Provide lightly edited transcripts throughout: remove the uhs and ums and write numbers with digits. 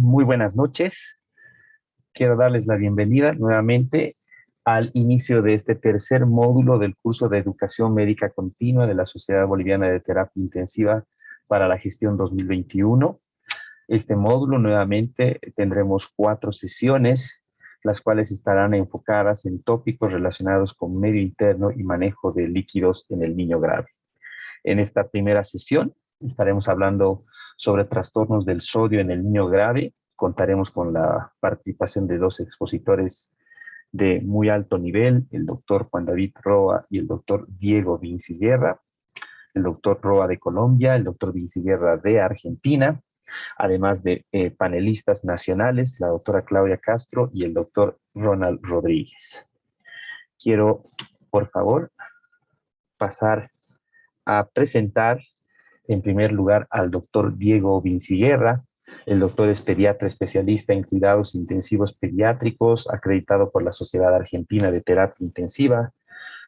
Muy buenas noches. Quiero darles la bienvenida nuevamente al inicio de este tercer módulo del curso de Educación Médica Continua de la Sociedad Boliviana de Terapia Intensiva para la Gestión 2021. Este módulo nuevamente tendremos 4 sesiones, las cuales estarán enfocadas en tópicos relacionados con medio interno y manejo de líquidos en el niño grave. En esta primera sesión estaremos hablando sobre trastornos del sodio en el niño grave. Contaremos con la participación de 2 expositores de muy alto nivel, el doctor Juan David Roa y el doctor Diego Vinciguerra, el doctor Roa de Colombia, el doctor Vinciguerra de Argentina, además de panelistas nacionales, la doctora Claudia Castro y el doctor Ronald Rodríguez. Quiero, por favor, pasar a presentar en primer lugar al doctor Diego Vinciguerra. El doctor es pediatra especialista en cuidados intensivos pediátricos, acreditado por la Sociedad Argentina de Terapia Intensiva,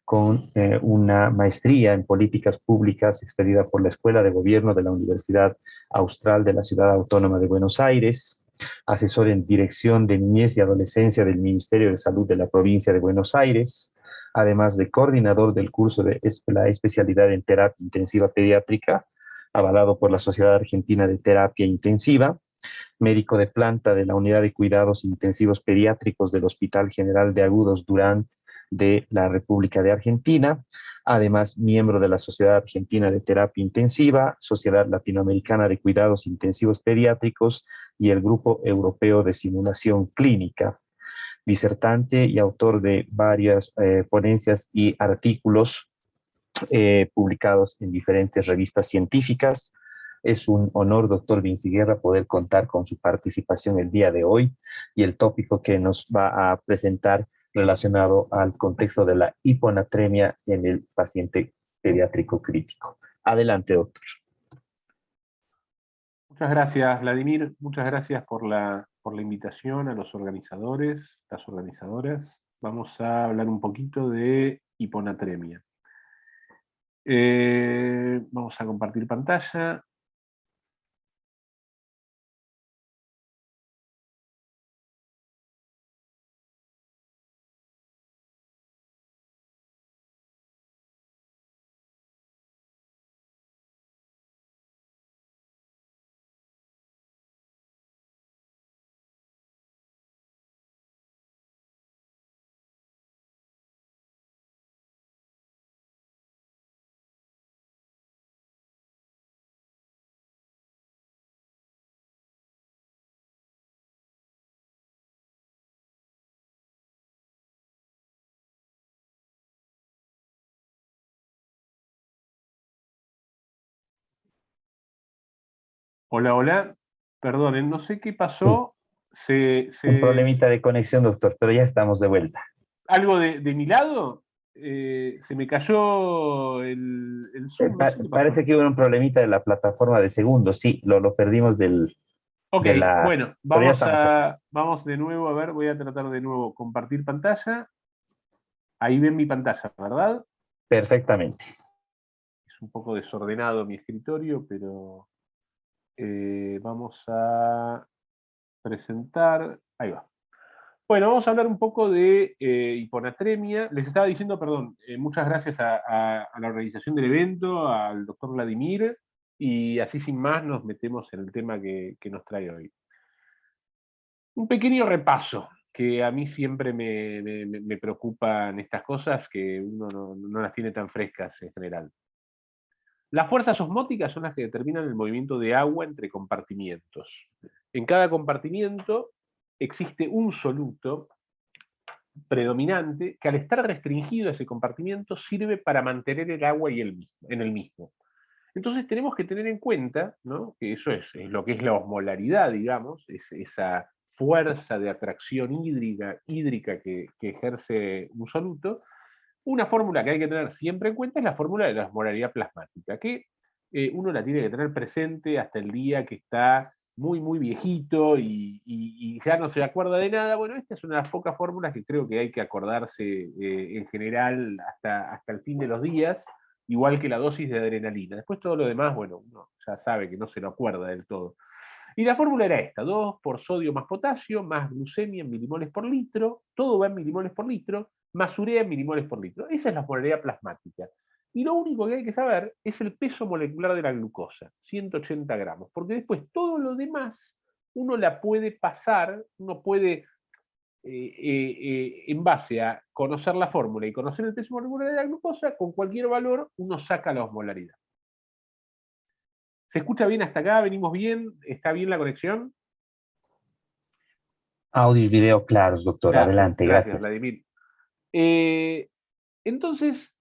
con una maestría en políticas públicas expedida por la Escuela de Gobierno de la Universidad Austral de la Ciudad Autónoma de Buenos Aires, asesor en Dirección de Niñez y Adolescencia del Ministerio de Salud de la Provincia de Buenos Aires, además de coordinador del curso de la especialidad en terapia intensiva pediátrica, avalado por la Sociedad Argentina de Terapia Intensiva, médico de planta de la Unidad de Cuidados Intensivos Pediátricos del Hospital General de Agudos Durán de la República de Argentina, además miembro de la Sociedad Argentina de Terapia Intensiva, Sociedad Latinoamericana de Cuidados Intensivos Pediátricos y el Grupo Europeo de Simulación Clínica, disertante y autor de varias ponencias y artículos publicados en diferentes revistas científicas. Es un honor, doctor Vinciguerra, poder contar con su participación el día de hoy y el tópico que nos va a presentar relacionado al contexto de la hiponatremia en el paciente pediátrico crítico. Adelante, doctor. Muchas gracias, Vladimir. Muchas gracias por la invitación a los organizadores, las organizadoras. Vamos a hablar un poquito de hiponatremia. Vamos a compartir pantalla. Hola, hola. Perdonen, no sé qué Sí, pasó. un problemita de conexión, doctor, pero ya estamos de vuelta. ¿Algo de mi lado? Se me cayó el Zoom, no sé qué pasó. Parece que hubo un problemita de la plataforma de segundos, sí, lo perdimos Ok, de la... bueno, Pero ya estamos aquí. vamos de nuevo, a ver, voy a tratar de nuevo compartir pantalla. Ahí ven mi pantalla, ¿verdad? Perfectamente. Es un poco desordenado mi escritorio, pero vamos a presentar. Ahí va. Bueno, vamos a hablar un poco de hiponatremia. Les estaba diciendo, perdón, muchas gracias a la organización del evento, al doctor Vladimir, y así sin más nos metemos en el tema que nos trae hoy. Un pequeño repaso, que a mí siempre me preocupan estas cosas, que uno no las tiene tan frescas en general. Las fuerzas osmóticas son las que determinan el movimiento de agua entre compartimientos. En cada compartimiento existe un soluto predominante que, al estar restringido ese compartimiento, sirve para mantener el agua en el mismo. Entonces tenemos que tener en cuenta, ¿no?, que eso es lo que es la osmolaridad, digamos, es esa fuerza de atracción hídrica que ejerce un soluto. Una fórmula que hay que tener siempre en cuenta es la fórmula de la osmolaridad plasmática, que uno la tiene que tener presente hasta el día que está muy viejito y ya no se acuerda de nada. Bueno, esta es una de las pocas fórmulas que creo que hay que acordarse en general hasta el fin de los días, igual que la dosis de adrenalina. Después todo lo demás, bueno, uno ya sabe que no se lo acuerda del todo. Y la fórmula era esta: 2 por sodio más potasio, más glucemia en milimoles por litro, todo va en milimoles por litro, más urea en milimoles por litro. Esa es la osmolaridad plasmática. Y lo único que hay que saber es el peso molecular de la glucosa, 180 gramos, porque después todo lo demás uno la puede pasar, uno puede, en base a conocer la fórmula y conocer el peso molecular de la glucosa, con cualquier valor uno saca la osmolaridad. ¿Se escucha bien hasta acá? ¿Venimos bien? ¿Está bien la conexión? Audio y video claros, doctor. Gracias, Adelante, gracias, gracias. Vladimir. Entonces,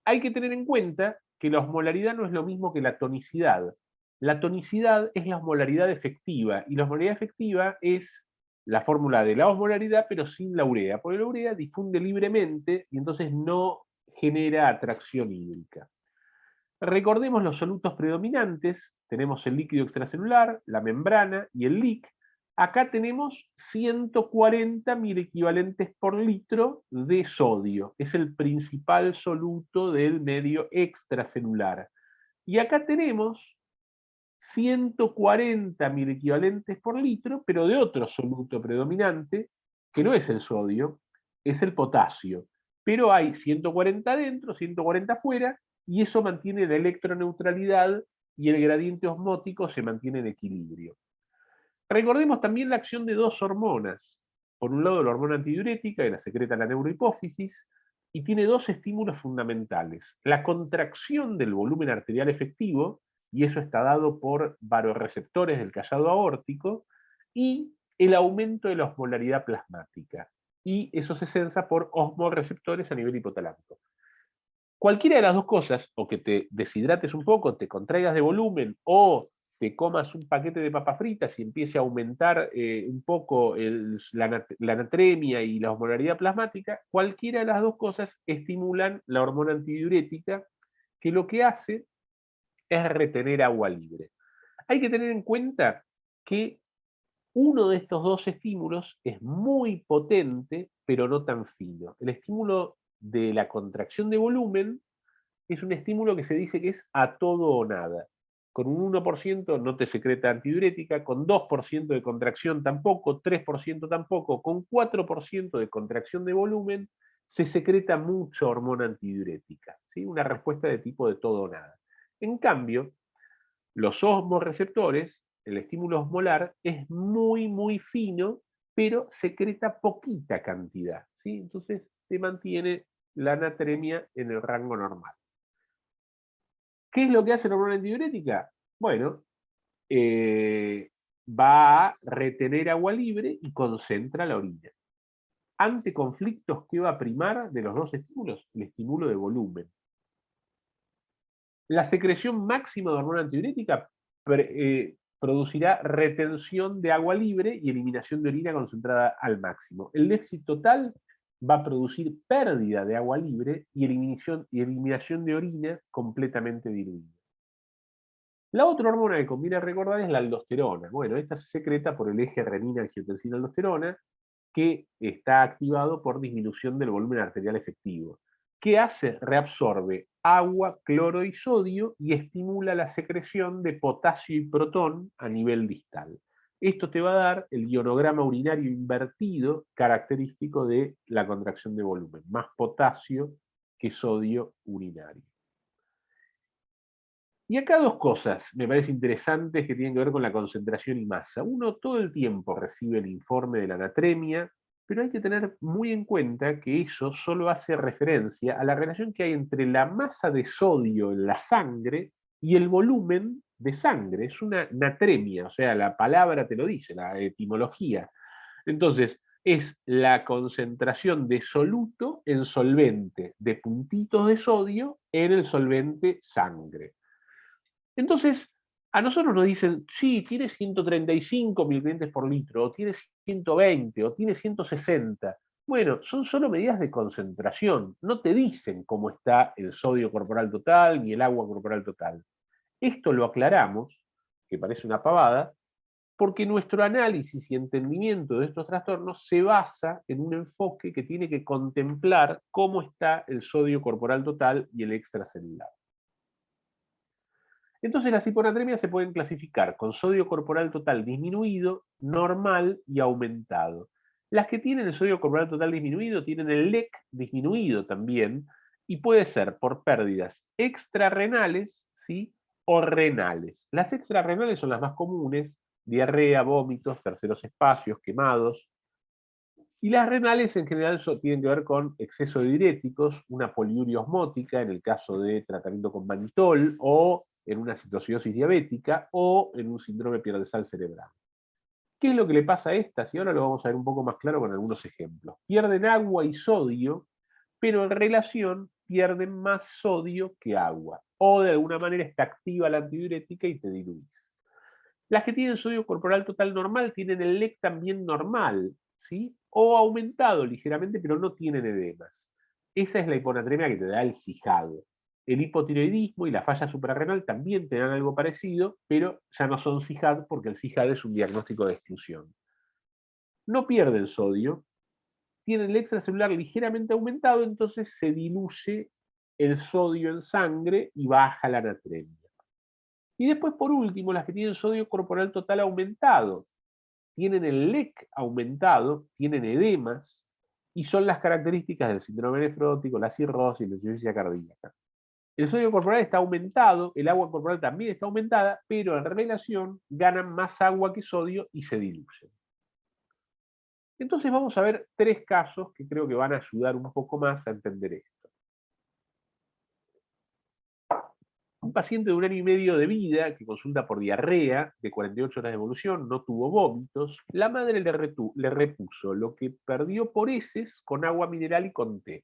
hay que tener en cuenta que la osmolaridad no es lo mismo que la tonicidad. La tonicidad es la osmolaridad efectiva, y la osmolaridad efectiva es la fórmula de la osmolaridad, pero sin la urea, porque la urea difunde libremente y entonces no genera atracción hídrica. Recordemos los solutos predominantes: tenemos el líquido extracelular, la membrana y el LIC. Acá tenemos 140 equivalentes por litro de sodio. Es el principal soluto del medio extracelular. Y acá tenemos 140 equivalentes por litro, pero de otro soluto predominante, que no es el sodio, es el potasio. Pero hay 140 adentro, 140 afuera, y eso mantiene la electroneutralidad y el gradiente osmótico se mantiene en equilibrio. Recordemos también la acción de dos hormonas. Por un lado, la hormona antidiurética, que la secreta la neurohipófisis, y tiene dos estímulos fundamentales: la contracción del volumen arterial efectivo, y eso está dado por varoreceptores del callado aórtico, y el aumento de la osmolaridad plasmática, y eso se sensa por osmoreceptores a nivel hipotalámico. Cualquiera de las dos cosas, o que te deshidrates un poco, te contraigas de volumen, o te comas un paquete de papas fritas y empiece a aumentar un poco la natremia y la osmolaridad plasmática, cualquiera de las dos cosas estimulan la hormona antidiurética, que lo que hace es retener agua libre. Hay que tener en cuenta que uno de estos dos estímulos es muy potente, pero no tan fino. El estímulo de la contracción de volumen es un estímulo que se dice que es a todo o nada. Con un 1% no te secreta antidiurética, con 2% de contracción tampoco, 3% tampoco, con 4% de contracción de volumen se secreta mucha hormona antidiurética, ¿sí? Una respuesta de tipo de todo o nada. En cambio, los osmoreceptores, el estímulo osmolar, es muy, muy fino, pero secreta poquita cantidad, ¿sí? Entonces se mantiene la natremia en el rango normal. ¿Qué es lo que hace la hormona antidiurética? Bueno, va a retener agua libre y concentra la orina. Ante conflictos, ¿qué va a primar de los dos estímulos? El estímulo de volumen. La secreción máxima de hormona antidiurética producirá retención de agua libre y eliminación de orina concentrada al máximo. El déficit total va a producir pérdida de agua libre y eliminación de orina completamente diluida. La otra hormona que conviene recordar es la aldosterona. Bueno, esta se secreta por el eje renina-angiotensina-aldosterona, que está activado por disminución del volumen arterial efectivo. ¿Qué hace? Reabsorbe agua, cloro y sodio y estimula la secreción de potasio y protón a nivel distal. Esto te va a dar el ionograma urinario invertido característico de la contracción de volumen: más potasio que sodio urinario. Y acá dos cosas me parecen interesantes que tienen que ver con la concentración y masa. Uno, todo el tiempo recibe el informe de la natremia, pero hay que tener muy en cuenta que eso solo hace referencia a la relación que hay entre la masa de sodio en la sangre y el volumen de sangre. Es una natremia, o sea, la palabra te lo dice, la etimología. Entonces, es la concentración de soluto en solvente, de puntitos de sodio en el solvente sangre. Entonces, a nosotros nos dicen: sí, tiene 135 miliamperes por litro, o tiene 120, o tiene 160. Bueno, son solo medidas de concentración, no te dicen cómo está el sodio corporal total ni el agua corporal total. Esto lo aclaramos, que parece una pavada, porque nuestro análisis y entendimiento de estos trastornos se basa en un enfoque que tiene que contemplar cómo está el sodio corporal total y el extracelular. Entonces las hiponatremias se pueden clasificar con sodio corporal total disminuido, normal y aumentado. Las que tienen el sodio corporal total disminuido tienen el LEC disminuido también, y puede ser por pérdidas extrarrenales, ¿sí?, o renales. Las extrarrenales son las más comunes: diarrea, vómitos, terceros espacios, quemados. Y las renales en general tienen que ver con exceso de diuréticos, una poliuria osmótica en el caso de tratamiento con mannitol, o en una citocidosis diabética, o en un síndrome pierde sal cerebral. ¿Qué es lo que le pasa a estas? Y ahora lo vamos a ver un poco más claro con algunos ejemplos. Pierden agua y sodio, pero en relación pierden más sodio que agua, o de alguna manera está activa la antidiurética y te diluís. Las que tienen sodio corporal total normal tienen el LEC también normal, ¿sí?, o aumentado ligeramente, pero no tienen edemas. Esa es la hiponatremia que te da el CIJAD. El hipotiroidismo y la falla suprarrenal también te dan algo parecido, pero ya no son CIJAD porque el CIJAD es un diagnóstico de exclusión. No pierden sodio, tienen el extracelular ligeramente aumentado, entonces se diluye el sodio en sangre y baja la natremia. Y después, por último, las que tienen sodio corporal total aumentado, tienen el LEC aumentado, tienen edemas, y son las características del síndrome nefrótico, la cirrosis, la insuficiencia cardíaca. El sodio corporal está aumentado, el agua corporal también está aumentada, pero en relación ganan más agua que sodio y se diluyen. Entonces vamos a ver tres casos que creo que van a ayudar un poco más a entender esto. Un paciente de 1 año y medio de vida que consulta por diarrea de 48 horas de evolución, no tuvo vómitos. La madre le repuso lo que perdió por heces con agua mineral y con té.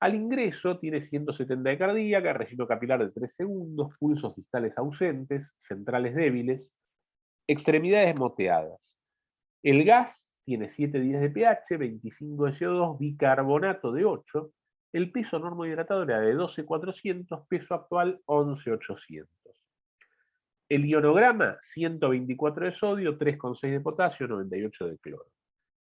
Al ingreso tiene 170 de cardíaca, relleno capilar de 3 segundos, pulsos distales ausentes, centrales débiles, extremidades moteadas. El gas tiene 7 días de pH, 25 de CO2, bicarbonato de 8. El peso normohidratado era de 12.400, peso actual 11.800. El ionograma, 124 de sodio, 3,6 de potasio, 98 de cloro.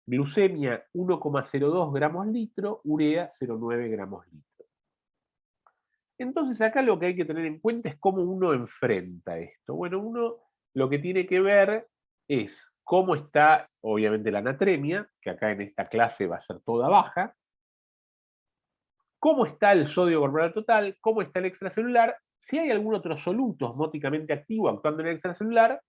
Glucemia, 1,02 gramos litro, urea, 0,9 gramos litro. Entonces acá lo que hay que tener en cuenta es cómo uno enfrenta esto. Bueno, uno lo que tiene que ver es cómo está, obviamente, la natremia, que acá en esta clase va a ser toda baja, cómo está el sodio corporal total, cómo está el extracelular, si hay algún otro soluto osmóticamente activo actuando en el extracelular,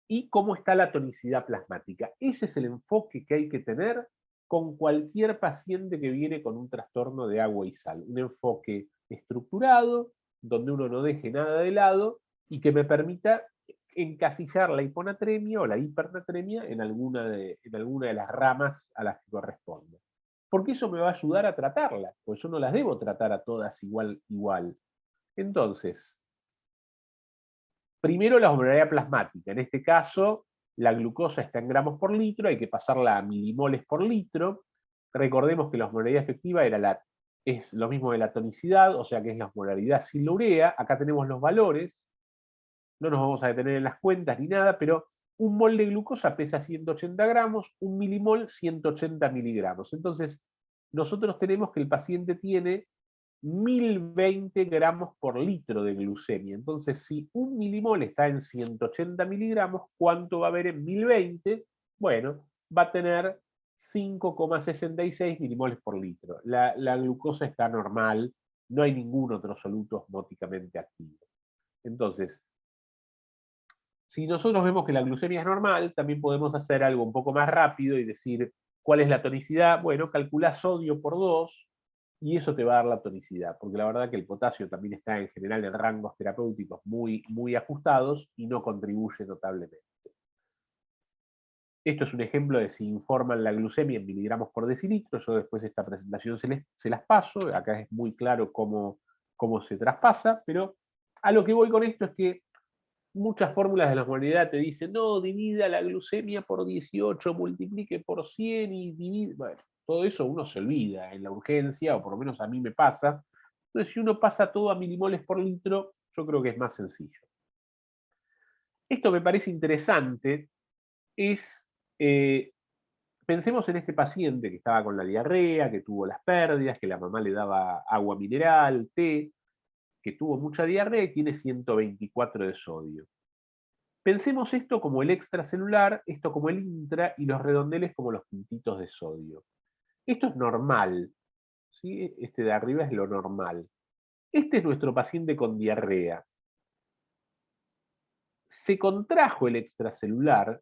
y cómo está la tonicidad plasmática. Ese es el enfoque que hay que tener con cualquier paciente que viene con un trastorno de agua y sal. Un enfoque estructurado, donde uno no deje nada de lado y que me permita encasillar la hiponatremia o la hipernatremia en alguna de las ramas a las que corresponde. Porque eso me va a ayudar a tratarlas, pues yo no las debo tratar a todas igual. Entonces, primero la osmolaridad plasmática. En este caso, la glucosa está en gramos por litro, hay que pasarla a milimoles por litro. Recordemos que la osmolaridad efectiva es lo mismo de la tonicidad, o sea que es la osmolaridad sin la urea. Acá tenemos los valores, no nos vamos a detener en las cuentas ni nada, pero un mol de glucosa pesa 180 gramos, un milimol 180 miligramos. Entonces, nosotros tenemos que el paciente tiene 1020 gramos por litro de glucemia. Entonces, si un milimol está en 180 miligramos, ¿cuánto va a haber en 1020? Bueno, va a tener 5,66 milimoles por litro. La glucosa está normal, no hay ningún otro soluto osmóticamente activo. Entonces, si nosotros vemos que la glucemia es normal, también podemos hacer algo un poco más rápido y decir, ¿cuál es la tonicidad? Bueno, calcula sodio por 2 y eso te va a dar la tonicidad, porque la verdad que el potasio también está en general en rangos terapéuticos muy, muy ajustados y no contribuye notablemente. Esto es un ejemplo de si informan la glucemia en miligramos por decilitro. Yo después esta presentación se las paso, acá es muy claro cómo se traspasa, pero a lo que voy con esto es que muchas fórmulas de la osmolaridad te dicen, no, divida la glucemia por 18, multiplique por 100 y divide. Bueno, todo eso uno se olvida en la urgencia, o por lo menos a mí me pasa. Entonces, si uno pasa todo a milimoles por litro, yo creo que es más sencillo. Esto me parece interesante, pensemos en este paciente que estaba con la diarrea, que tuvo las pérdidas, que la mamá le daba agua mineral, té. que tuvo mucha diarrea y tiene 124 de sodio. Pensemos esto como el extracelular, esto como el intra y los redondeles como los puntitos de sodio. Esto es normal, ¿sí? Este de arriba es lo normal. Este es nuestro paciente con diarrea. Se contrajo el extracelular,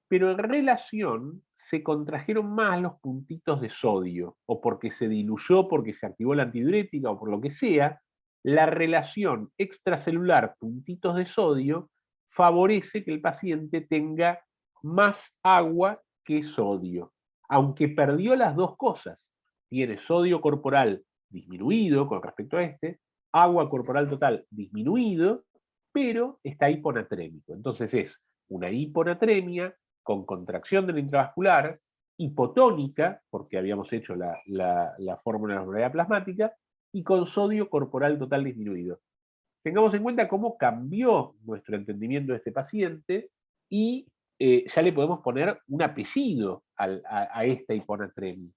pero en relación se contrajeron más los puntitos de sodio, o porque se diluyó, porque se activó la antidiurética, o por lo que sea, la relación extracelular puntitos de sodio favorece que el paciente tenga más agua que sodio, aunque perdió las dos cosas. Tiene sodio corporal disminuido con respecto a este, agua corporal total disminuido, pero está hiponatrémico. Entonces es una hiponatremia con contracción del intravascular, hipotónica, porque habíamos hecho la fórmula de la osmolaridad plasmática, y con sodio corporal total disminuido. Tengamos en cuenta cómo cambió nuestro entendimiento de este paciente y ya le podemos poner un apellido a esta hiponatremia.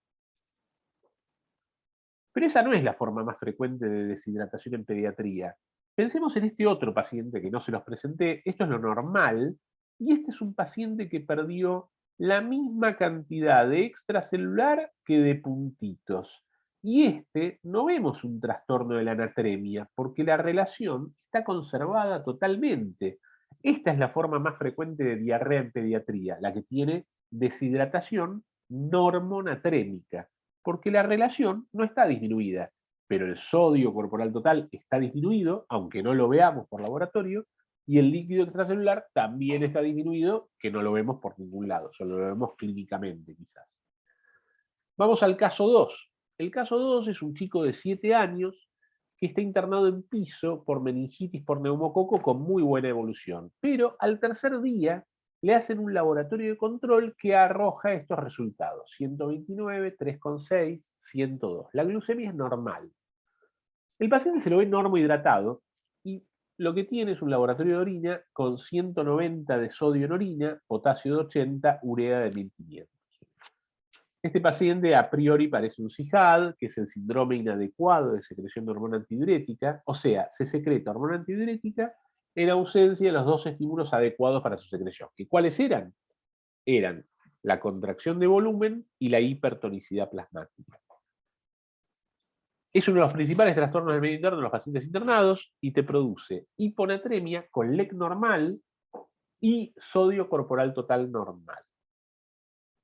Pero esa no es la forma más frecuente de deshidratación en pediatría. Pensemos en este otro paciente que no se los presenté, esto es lo normal, y este es un paciente que perdió la misma cantidad de extracelular que de puntitos. Y este no vemos un trastorno de la anatremia, porque la relación está conservada totalmente. Esta es la forma más frecuente de diarrea en pediatría, la que tiene deshidratación normonatrémica, porque la relación no está disminuida, pero el sodio corporal total está disminuido, aunque no lo veamos por laboratorio, y el líquido extracelular también está disminuido, que no lo vemos por ningún lado, solo lo vemos clínicamente quizás. Vamos al caso 2. El caso 2 es un chico de 7 años que está internado en piso por meningitis por neumococo con muy buena evolución, pero al tercer día le hacen un laboratorio de control que arroja estos resultados: 129, 3,6, 102. La glucemia es normal. El paciente se lo ve normohidratado y lo que tiene es un laboratorio de orina con 190 de sodio en orina, potasio de 80, urea de 1500. Este paciente a priori parece un SIHAD, que es el síndrome inadecuado de secreción de hormona antidiurética, o sea, se secreta hormona antidiurética en ausencia de los dos estímulos adecuados para su secreción. ¿Y cuáles eran? Eran la contracción de volumen y la hipertonicidad plasmática. Es uno de los principales trastornos del medio interno en los pacientes internados y te produce hiponatremia con LEC normal y sodio corporal total normal.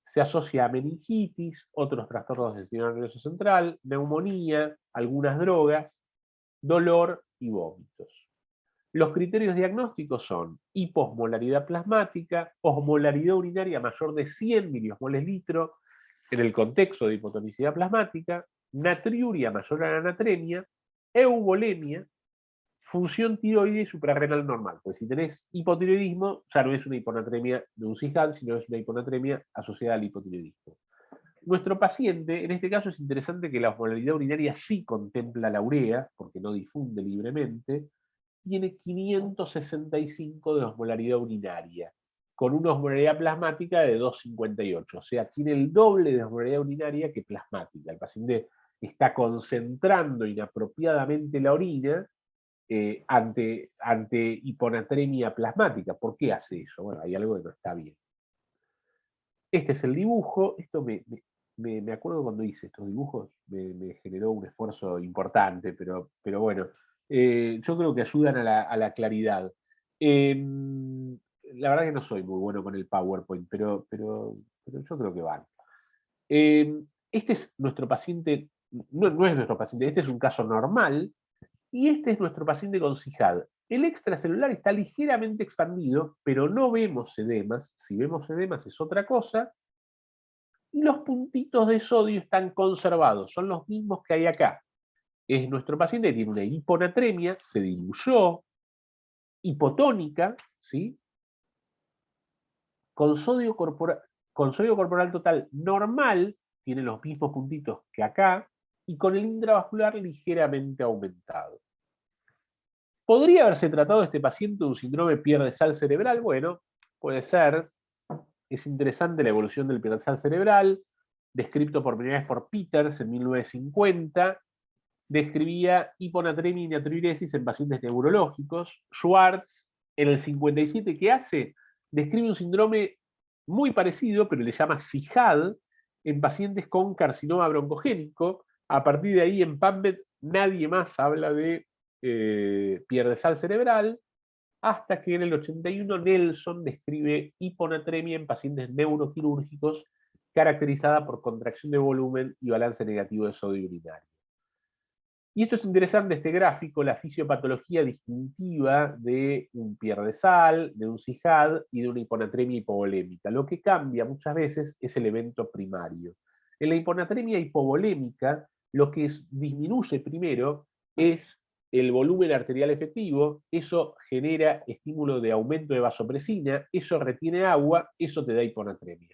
Se asocia a meningitis, otros trastornos del sistema nervioso central, neumonía, algunas drogas, dolor y vómitos. Los criterios diagnósticos son hiposmolaridad plasmática, osmolaridad urinaria mayor de 100 miliosmoles litro en el contexto de hipotonicidad plasmática, natriuria mayor a la anatremia, euvolemia, función tiroide y suprarrenal normal. Pues si tenés hipotiroidismo, ya no es una hiponatremia de un SIHAD, sino es una hiponatremia asociada al hipotiroidismo. Nuestro paciente, en este caso es interesante que la osmolaridad urinaria sí contempla la urea, porque no difunde libremente, tiene 565 de osmolaridad urinaria, con una osmolaridad plasmática de 2,58, o sea, tiene el doble de osmolaridad urinaria que plasmática. El paciente está concentrando inapropiadamente la orina ante hiponatremia plasmática. ¿Por qué hace eso? Bueno, hay algo que no está bien. Este es el dibujo. Esto me acuerdo cuando hice estos dibujos, me generó un esfuerzo importante, pero bueno, yo creo que ayudan a la claridad. La verdad que no soy muy bueno con el PowerPoint, pero yo creo que van. Este es nuestro paciente, no es nuestro paciente, este es un caso normal, y este es nuestro paciente con SIHAD. El extracelular está ligeramente expandido, pero no vemos edemas. Si vemos edemas es otra cosa. Y los puntitos de sodio están conservados, son los mismos que hay acá. Es nuestro paciente que tiene una hiponatremia, se diluyó, hipotónica, ¿sí? Con sodio corporal total normal, tiene los mismos puntitos que acá, y con el intravascular ligeramente aumentado. ¿Podría haberse tratado este paciente de un síndrome pierde-sal cerebral? Bueno, puede ser. Es interesante la evolución del pierde-sal cerebral, descrito por primera vez por Peters en 1950, describía hiponatremia y natriuresis en pacientes neurológicos. Schwartz, en el 57, ¿qué hace? Describe un síndrome muy parecido, pero le llama CIHAD, en pacientes con carcinoma broncogénico. A partir de ahí, en PubMed, nadie más habla de pierdesal cerebral, hasta que en el 81 Nelson describe hiponatremia en pacientes neuroquirúrgicos caracterizada por contracción de volumen y balance negativo de sodio urinario. Y esto es interesante, este gráfico, la fisiopatología distintiva de un pierdesal, de un CIHAD y de una hiponatremia hipovolémica. Lo que cambia muchas veces es el evento primario. En la hiponatremia hipovolémica, lo que disminuye primero es el volumen arterial efectivo, eso genera estímulo de aumento de vasopresina, eso retiene agua, eso te da hiponatremia.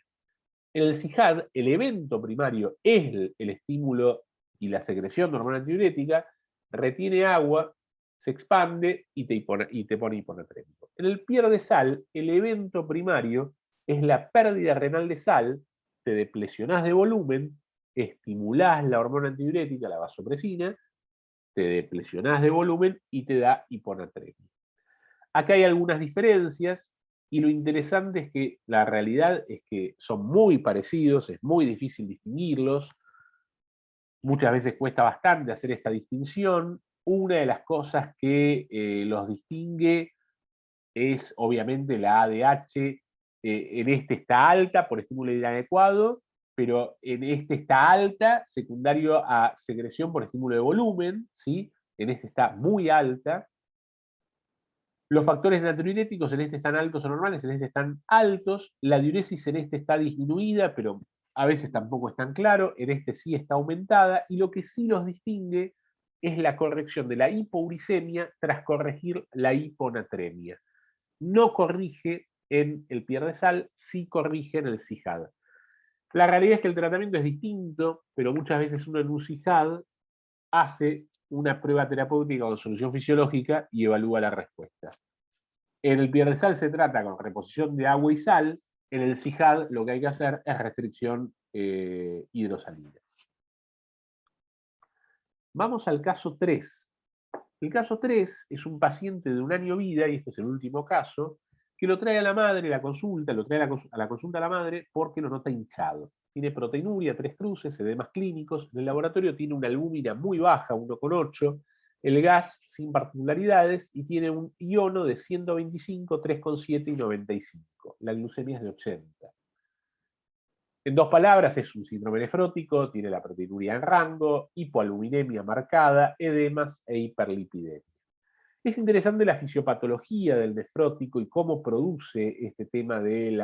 En el CIHAD, el evento primario es el estímulo y la secreción de hormona antidiurética, retiene agua, se expande y te pone hiponatrémico. En el pierdesal, el evento primario es la pérdida renal de sal, te deplesionás de volumen, estimulás la hormona antidiurética, la vasopresina, te deplesionás de volumen y te da hiponatremia. Acá hay algunas diferencias y lo interesante es que la realidad es que son muy parecidos, es muy difícil distinguirlos, muchas veces cuesta bastante hacer esta distinción. Una de las cosas que los distingue es obviamente la ADH, en este está alta por estímulo inadecuado, pero en este está alta secundario a secreción por estímulo de volumen, ¿sí? En este está muy alta. Los factores natriuréticos en este están altos o normales, en este están altos. La diuresis en este está disminuida, pero a veces tampoco es tan claro. En este sí está aumentada. Y lo que sí los distingue es la corrección de la hipouricemia tras corregir la hiponatremia. No corrige en el pierdesal, sí corrige en el CIHAD. La realidad es que el tratamiento es distinto, pero muchas veces uno en un CIHAD hace una prueba terapéutica con solución fisiológica y evalúa la respuesta. En el pierdesal se trata con reposición de agua y sal, en el CIHAD lo que hay que hacer es restricción hidrosalina. Vamos al caso 3. El caso 3 es un paciente de 1 año vida, y este es el último caso, que lo trae a la madre, la consulta, lo trae a la consulta a la madre porque lo nota hinchado. Tiene proteinuria, 3 cruces, edemas clínicos, en el laboratorio tiene una albúmina muy baja, 1,8, el gas sin particularidades y tiene un iono de 125, 3,7 y 95. La glucemia es de 80. En 2 palabras, es un síndrome nefrótico, tiene la proteinuria en rango, hipoaluminemia marcada, edemas e hiperlipidemia. Es interesante la fisiopatología del nefrótico y cómo produce este tema del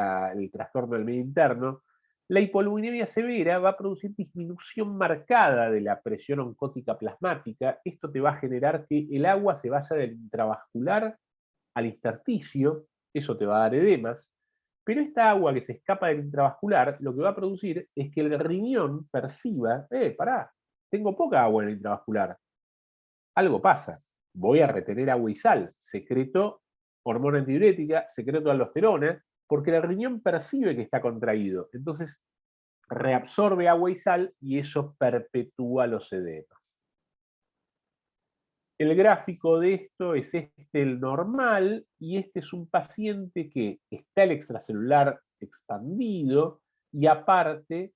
trastorno del medio interno. La hipoaluminemia severa va a producir disminución marcada de la presión oncótica plasmática. Esto te va a generar que el agua se vaya del intravascular al intersticio, eso te va a dar edemas, pero esta agua que se escapa del intravascular lo que va a producir es que el riñón perciba, pará, tengo poca agua en el intravascular, algo pasa, voy a retener agua y sal, secreto hormona antidiurética, secreto aldosterona, porque el riñón percibe que está contraído, entonces reabsorbe agua y sal y eso perpetúa los edemas. El gráfico de esto es este, el normal, y este es un paciente que está el extracelular expandido y aparte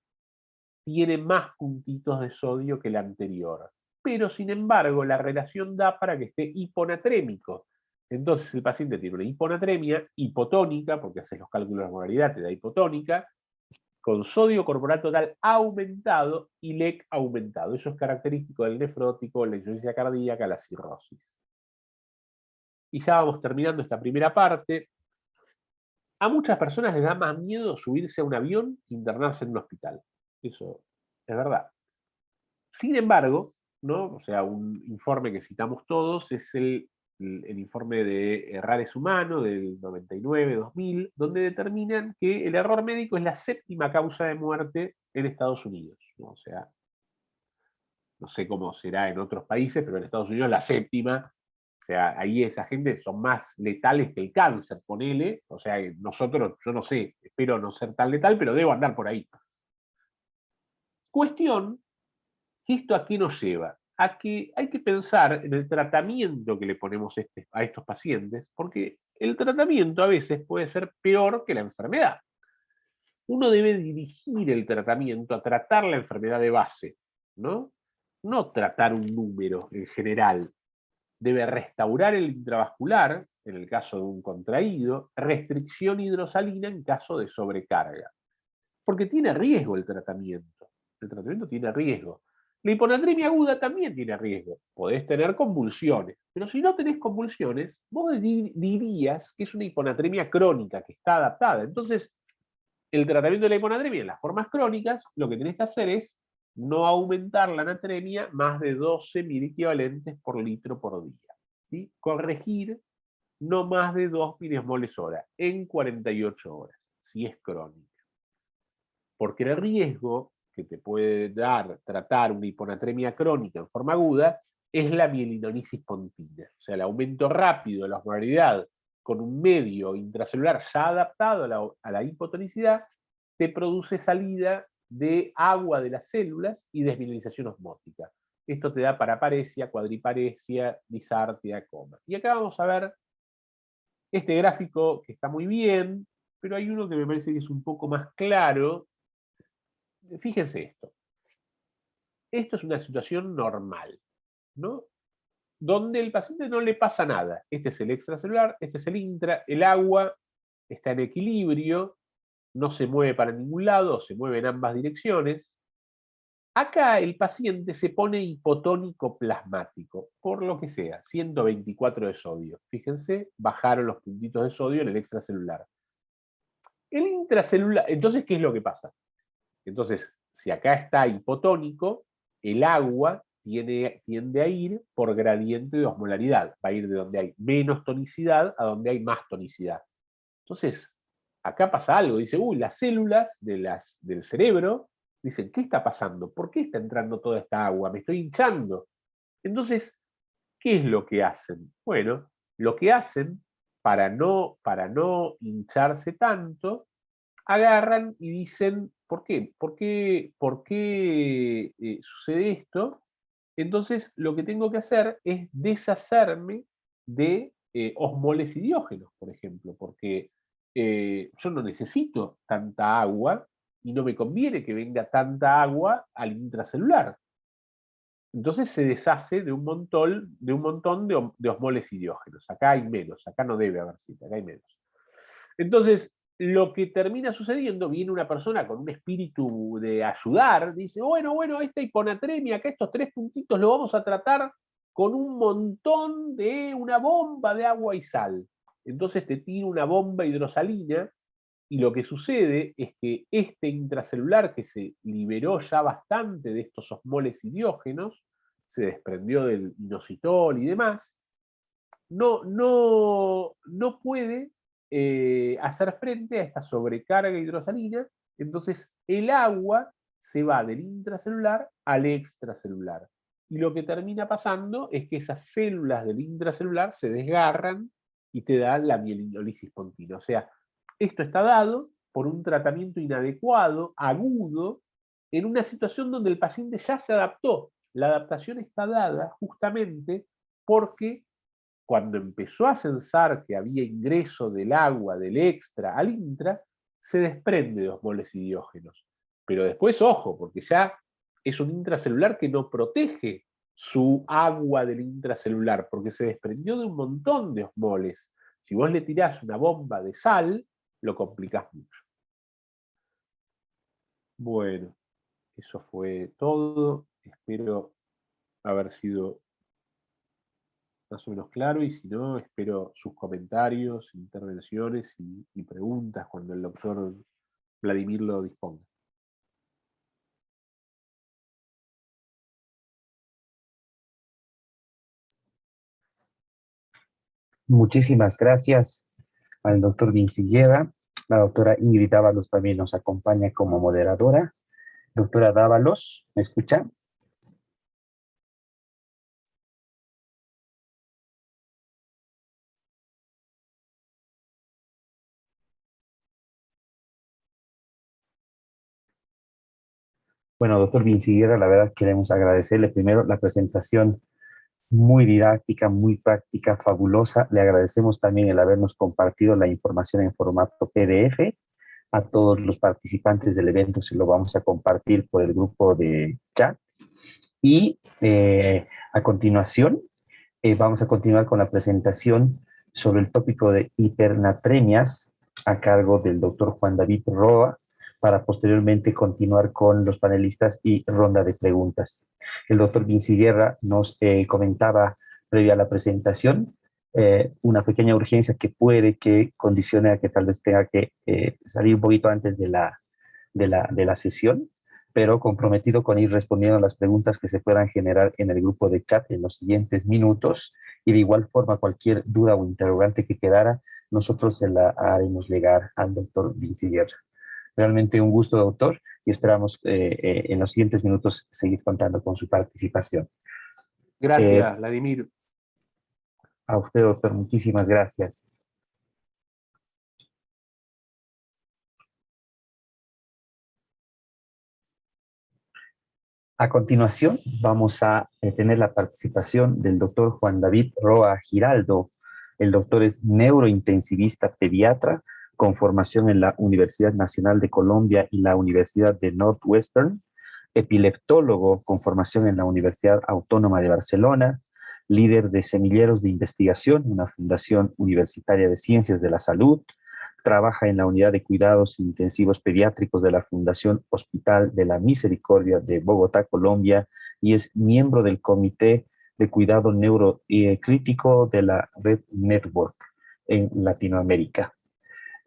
tiene más puntitos de sodio que el anterior. Pero sin embargo, la relación da para que esté hiponatrémico. Entonces el paciente tiene una hiponatremia hipotónica, porque haces los cálculos de moralidad, te da hipotónica, con sodio corporal total aumentado y LEC aumentado. Eso es característico del nefrótico, la insuficiencia cardíaca, la cirrosis. Y ya vamos terminando esta primera parte. A muchas personas les da más miedo subirse a un avión que internarse en un hospital. Eso es verdad. Sin embargo, ¿no? O sea, un informe que citamos todos es el informe de Errores Humanos del 99-2000, donde determinan que el error médico es la 7ª causa de muerte en Estados Unidos, ¿no? O sea, no sé cómo será en otros países, pero en Estados Unidos la 7ª. O sea, ahí esa gente son más letales que el cáncer, ponele. O sea, nosotros, yo no sé, espero no ser tan letal, pero debo andar por ahí. Cuestión, ¿esto a qué nos lleva? a que hay que pensar en el tratamiento que le ponemos a estos pacientes, porque el tratamiento a veces puede ser peor que la enfermedad. Uno debe dirigir el tratamiento a tratar la enfermedad de base, ¿no? No tratar un número en general. Debe restaurar el intravascular, en el caso de un contraído, restricción hidrosalina en caso de sobrecarga. Porque tiene riesgo el tratamiento. El tratamiento tiene riesgo. La hiponatremia aguda también tiene riesgo. Podés tener convulsiones, pero si no tenés convulsiones, vos dirías que es una hiponatremia crónica, que está adaptada. Entonces, el tratamiento de la hiponatremia en las formas crónicas, lo que tenés que hacer es no aumentar la natremia más de 12 miliequivalentes por litro por día. ¿Sí? Corregir no más de 2 milismoles hora en 48 horas, si es crónica. Porque el riesgo que te puede dar tratar una hiponatremia crónica en forma aguda es la mielinolisis pontina, o sea, el aumento rápido de la osmolaridad con un medio intracelular ya adaptado a la hipotonicidad, te produce salida de agua de las células y desmineralización osmótica. Esto te da paraparesia, cuadriparesia, disartia, coma. Y acá vamos a ver este gráfico que está muy bien, pero hay uno que me parece que es un poco más claro. Fíjense esto. Esto es una situación normal, ¿no? Donde el paciente no le pasa nada. Este es el extracelular, este es el intra, el agua está en equilibrio, no se mueve para ningún lado, se mueve en ambas direcciones. Acá el paciente se pone hipotónico plasmático, por lo que sea, 124 de sodio. Fíjense, bajaron los puntitos de sodio en el extracelular. El intracelular, entonces, ¿qué es lo que pasa? Entonces, si acá está hipotónico, el agua tiende a ir por gradiente de osmolaridad. Va a ir de donde hay menos tonicidad a donde hay más tonicidad. Entonces, acá pasa algo. Dice, uy, las células del cerebro dicen, ¿qué está pasando? ¿Por qué está entrando toda esta agua? Me estoy hinchando. Entonces, ¿qué es lo que hacen? Bueno, lo que hacen para no hincharse tanto, agarran y dicen, ¿por qué? ¿Por qué sucede esto? Entonces, lo que tengo que hacer es deshacerme de osmoles y diógenos, por ejemplo, porque yo no necesito tanta agua y no me conviene que venga tanta agua al intracelular. Entonces se deshace de un montón de osmoles y diógenos. Acá hay menos, acá no debe haber cita, acá hay menos. Entonces, lo que termina sucediendo, viene una persona con un espíritu de ayudar, dice, bueno, esta hiponatremia, acá estos 3 puntitos lo vamos a tratar con un montón de una bomba de agua y sal. Entonces te tira una bomba hidrosalina y lo que sucede es que este intracelular que se liberó ya bastante de estos osmoles y diógenos, se desprendió del inositol y demás, no puede hacer frente a esta sobrecarga hidrosalina, entonces el agua se va del intracelular al extracelular. Y lo que termina pasando es que esas células del intracelular se desgarran y te da la mielinolisis pontina. O sea, esto está dado por un tratamiento inadecuado, agudo, en una situación donde el paciente ya se adaptó. La adaptación está dada justamente porque cuando empezó a censar que había ingreso del agua, del extra al intra, se desprende de osmoles y diógenos. Pero después, ojo, porque ya es un intracelular que no protege su agua del intracelular, porque se desprendió de un montón de osmoles. Si vos le tirás una bomba de sal, lo complicás mucho. Bueno, eso fue todo. Espero haber sido más o menos claro, y si no, espero sus comentarios, intervenciones y preguntas cuando el doctor Vladimir lo disponga. Muchísimas gracias al doctor Vinciguerra. La doctora Ingrid Dávalos también nos acompaña como moderadora. Doctora Dávalos, ¿me escucha? Bueno, doctor Vinciguerra, la verdad queremos agradecerle primero la presentación muy didáctica, muy práctica, fabulosa. Le agradecemos también el habernos compartido la información en formato PDF. A todos los participantes del evento se lo vamos a compartir por el grupo de chat. Y a continuación, vamos a continuar con la presentación sobre el tópico de hipernatremias a cargo del doctor Juan David Roa, para posteriormente continuar con los panelistas y ronda de preguntas. El doctor Vinci Guerra nos comentaba previa a la presentación una pequeña urgencia que puede que condicione a que tal vez tenga que salir un poquito antes de la sesión, pero comprometido con ir respondiendo a las preguntas que se puedan generar en el grupo de chat en los siguientes minutos, y de igual forma cualquier duda o interrogante que quedara, nosotros se la haremos llegar al doctor Vinci Guerra. Realmente un gusto, doctor, y esperamos en los siguientes minutos seguir contando con su participación. Gracias, Vladimir. A usted, doctor, muchísimas gracias. A continuación, vamos a tener la participación del doctor Juan David Roa Giraldo. El doctor es neurointensivista pediatra con formación en la Universidad Nacional de Colombia y la Universidad de Northwestern, epileptólogo con formación en la Universidad Autónoma de Barcelona, líder de Semilleros de Investigación, una fundación universitaria de ciencias de la salud. Trabaja en la unidad de cuidados intensivos pediátricos de la Fundación Hospital de la Misericordia de Bogotá, Colombia, y es miembro del Comité de Cuidado Neurocrítico de la Red Network en Latinoamérica.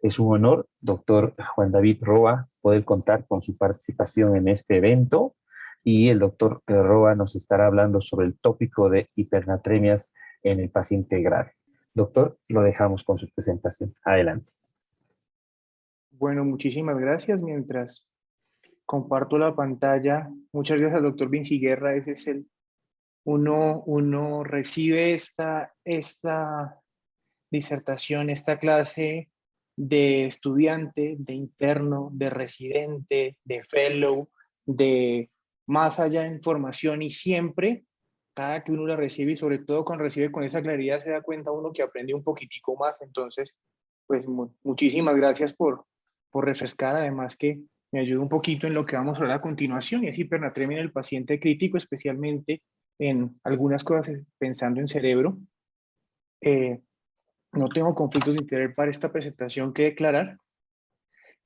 Es un honor, doctor Juan David Roa, poder contar con su participación en este evento, y el doctor Roa nos estará hablando sobre el tópico de hipernatremias en el paciente grave. Doctor, lo dejamos con su presentación. Adelante. Bueno, muchísimas gracias. Mientras comparto la pantalla, muchas gracias al doctor Vinci Guerra. Ese es uno recibe esta disertación, esta clase de estudiante, de interno, de residente, de fellow, de más allá de información, y siempre, cada que uno la recibe, y sobre todo cuando recibe con esa claridad, se da cuenta uno que aprende un poquitico más. Entonces, pues muchísimas gracias por refrescar, además que me ayuda un poquito en lo que vamos a hablar a continuación, y es hipernatremia en el paciente crítico, especialmente en algunas cosas pensando en cerebro. No tengo conflictos de interés para esta presentación que declarar.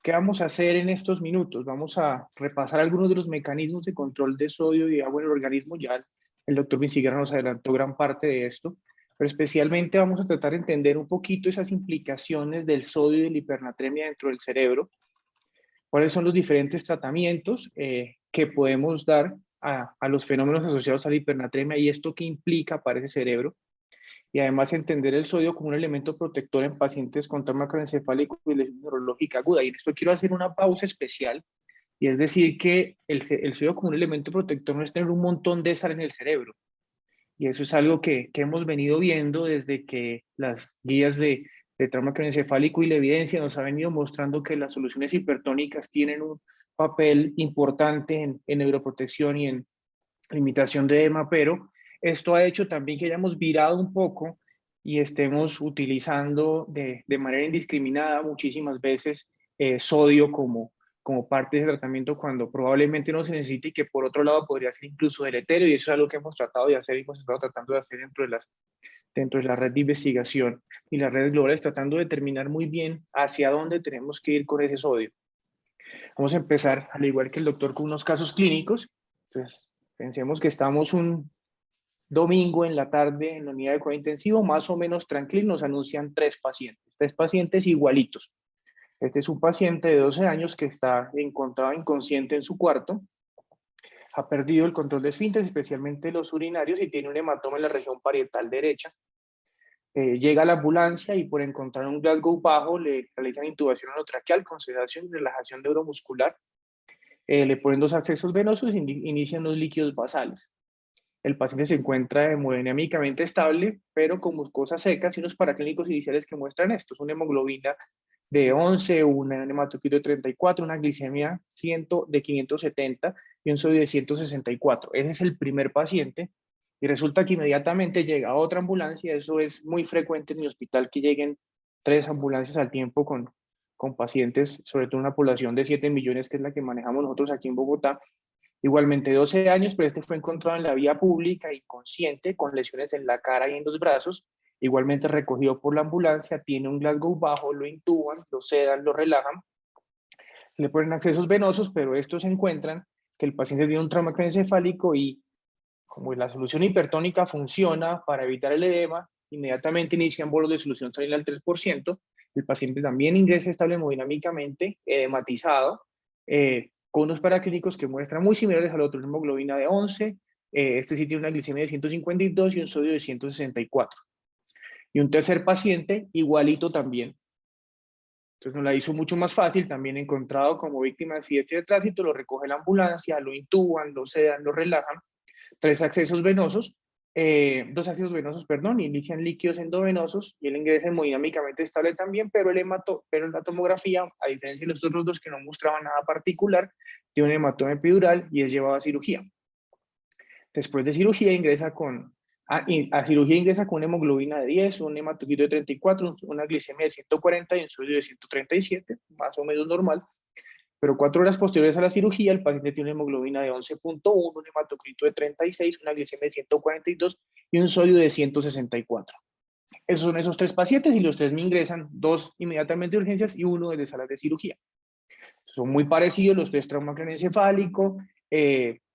¿Qué vamos a hacer en estos minutos? Vamos a repasar algunos de los mecanismos de control de sodio y agua en el organismo. Ya el doctor Vinciguerra nos adelantó gran parte de esto, pero especialmente vamos a tratar de entender un poquito esas implicaciones del sodio y de la hipernatremia dentro del cerebro. ¿Cuáles son los diferentes tratamientos que podemos dar a los fenómenos asociados a la hipernatremia y esto qué implica para ese cerebro? Y además entender el sodio como un elemento protector en pacientes con trauma craneoencefálico y lesión neurológica aguda. Y en esto quiero hacer una pausa especial, y es decir que el sodio como un elemento protector no es tener un montón de sal en el cerebro. Y eso es algo que hemos venido viendo desde que las guías de trauma craneoencefálico y la evidencia nos ha venido mostrando que las soluciones hipertónicas tienen un papel importante en neuroprotección y en limitación de edema, pero esto ha hecho también que hayamos virado un poco y estemos utilizando de manera indiscriminada muchísimas veces sodio como parte de tratamiento, cuando probablemente no se necesite, y que por otro lado podría ser incluso deleterio, y eso es algo que hemos tratado de hacer y hemos estado tratando de hacer dentro de la red de investigación y las redes globales, tratando de determinar muy bien hacia dónde tenemos que ir con ese sodio. Vamos a empezar, al igual que el doctor, con unos casos clínicos. Entonces, pensemos que estamos un domingo en la tarde en la unidad de cuidado intensivo, más o menos tranquilo, nos anuncian tres pacientes igualitos. Este es un paciente de 12 años que está encontrado inconsciente en su cuarto, ha perdido el control de esfínteres, especialmente los urinarios, y tiene un hematoma en la región parietal derecha. Llega a la ambulancia y por encontrar un Glasgow bajo le realizan intubación orotraqueal con sedación y relajación neuromuscular. Le ponen 2 accesos venosos e inician los líquidos basales. El paciente se encuentra hemodinámicamente estable, pero con mucosas secas y unos paraclínicos iniciales que muestran esto. Es una hemoglobina de 11, un hematocrito de 34, una glicemia de 570, y un sodio de 164. Ese es el primer paciente. Y resulta que inmediatamente llega otra ambulancia. Eso es muy frecuente en mi hospital, que lleguen 3 ambulancias al tiempo con pacientes, sobre todo una población de 7 millones, que es la que manejamos nosotros aquí en Bogotá. Igualmente 12 años, pero este fue encontrado en la vía pública, inconsciente, con lesiones en la cara y en los brazos. Igualmente recogido por la ambulancia, tiene un Glasgow bajo, lo intuban, lo sedan, lo relajan, le ponen accesos venosos, pero estos encuentran que el paciente tiene un trauma craneoencefálico y como la solución hipertónica funciona para evitar el edema, inmediatamente inician bolos de solución salina al 3%, el paciente también ingresa estable hemodinámicamente, edematizado, con unos paraclínicos que muestran muy similares al otro, una hemoglobina de 11, este sí tiene una glicemia de 152 y un sodio de 164. Y un tercer paciente igualito también. Entonces nos la hizo mucho más fácil, también encontrado como víctima de accidente de tránsito, lo recoge la ambulancia, lo intuban, lo sedan, lo relajan, 2 accesos venosos, inician líquidos endovenosos y él ingresa hemodinámicamente estable también, pero en la tomografía, a diferencia de los otros dos que no mostraban nada particular, tiene un hematoma epidural y es llevado a cirugía. Después de cirugía ingresa a cirugía ingresa con una hemoglobina de 10, un hematocrito de 34, una glicemia de 140 y un sodio de 137, más o menos normal. Pero 4 horas posteriores a la cirugía, el paciente tiene una hemoglobina de 11.1, un hematocrito de 36, una glicemia de 142 y un sodio de 164. Esos son esos 3 pacientes y los 3 me ingresan, 2 inmediatamente de urgencias y 1 desde salas de cirugía. Son muy parecidos, los 3 trauma craneoencefálico,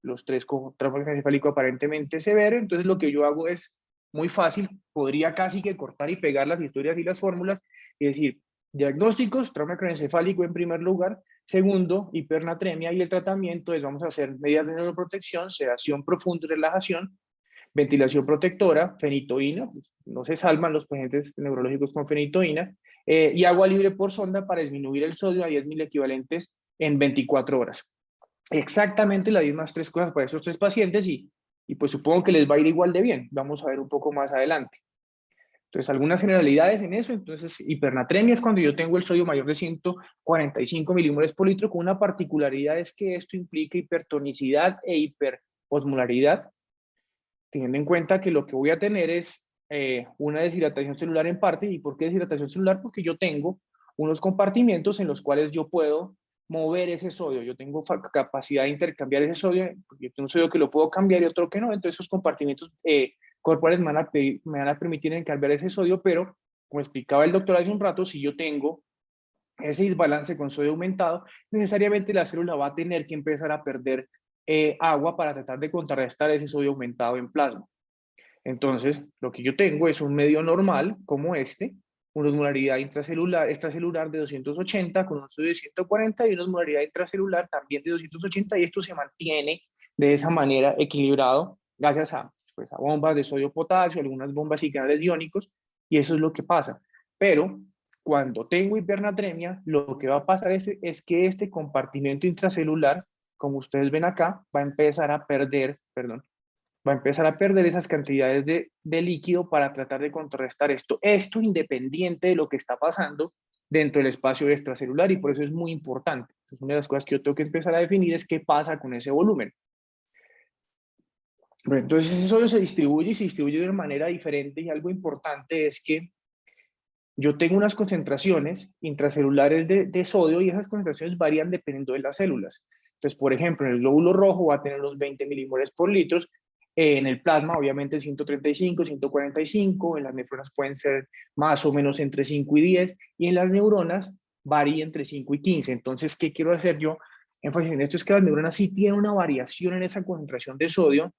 los 3 con trauma craneoencefálico aparentemente severo. Entonces lo que yo hago es muy fácil, podría casi que cortar y pegar las historias y las fórmulas y decir, diagnósticos, trauma craneoencefálico en primer lugar, segundo, hipernatremia, y el tratamiento es, vamos a hacer medidas de neuroprotección, sedación profunda y relajación, ventilación protectora, fenitoína, no se salvan los pacientes neurológicos con fenitoína, y agua libre por sonda para disminuir el sodio a 10.000 equivalentes en 24 horas. Exactamente las mismas 3 cosas para esos 3 pacientes y pues supongo que les va a ir igual de bien. Vamos a ver un poco más adelante. Entonces, algunas generalidades en eso. Entonces, hipernatremia es cuando yo tengo el sodio mayor de 145 milimoles por litro, con una particularidad es que esto implica hipertonicidad e hiperosmolaridad, teniendo en cuenta que lo que voy a tener es una deshidratación celular en parte. ¿Y por qué deshidratación celular? Porque yo tengo unos compartimientos en los cuales yo puedo mover ese sodio. Yo tengo capacidad de intercambiar ese sodio, porque yo tengo un sodio que lo puedo cambiar y otro que no. Entonces esos compartimentos corporales me van a permitir intercambiar ese sodio, pero como explicaba el doctor hace un rato, si yo tengo ese desbalance con sodio aumentado, necesariamente la célula va a tener que empezar a perder agua para tratar de contrarrestar ese sodio aumentado en plasma. Entonces, lo que yo tengo es un medio normal, como este, una osmolaridad extracelular de 280 con un sodio de 140 y una osmolaridad intracelular también de 280, y esto se mantiene de esa manera equilibrado gracias a, pues, a bombas de sodio-potasio, algunas bombas y canales iónicos, y eso es lo que pasa. Pero cuando tengo hipernatremia, lo que va a pasar es que este compartimento intracelular, como ustedes ven acá, va a empezar a perder esas cantidades de líquido para tratar de contrarrestar esto. Esto independiente de lo que está pasando dentro del espacio extracelular, y por eso es muy importante. Entonces, una de las cosas que yo tengo que empezar a definir es qué pasa con ese volumen. Bueno, entonces ese sodio se distribuye y se distribuye de una manera diferente, y algo importante es que yo tengo unas concentraciones intracelulares de sodio, y esas concentraciones varían dependiendo de las células. Entonces, por ejemplo, en el glóbulo rojo va a tener unos 20 milimoles por litro, en el plasma obviamente 135, 145, en las nefronas pueden ser más o menos entre 5 y 10, y en las neuronas varía entre 5 y 15. Entonces, ¿qué quiero hacer yo? Énfasis en esto es que las neuronas sí tienen una variación en esa concentración de sodio,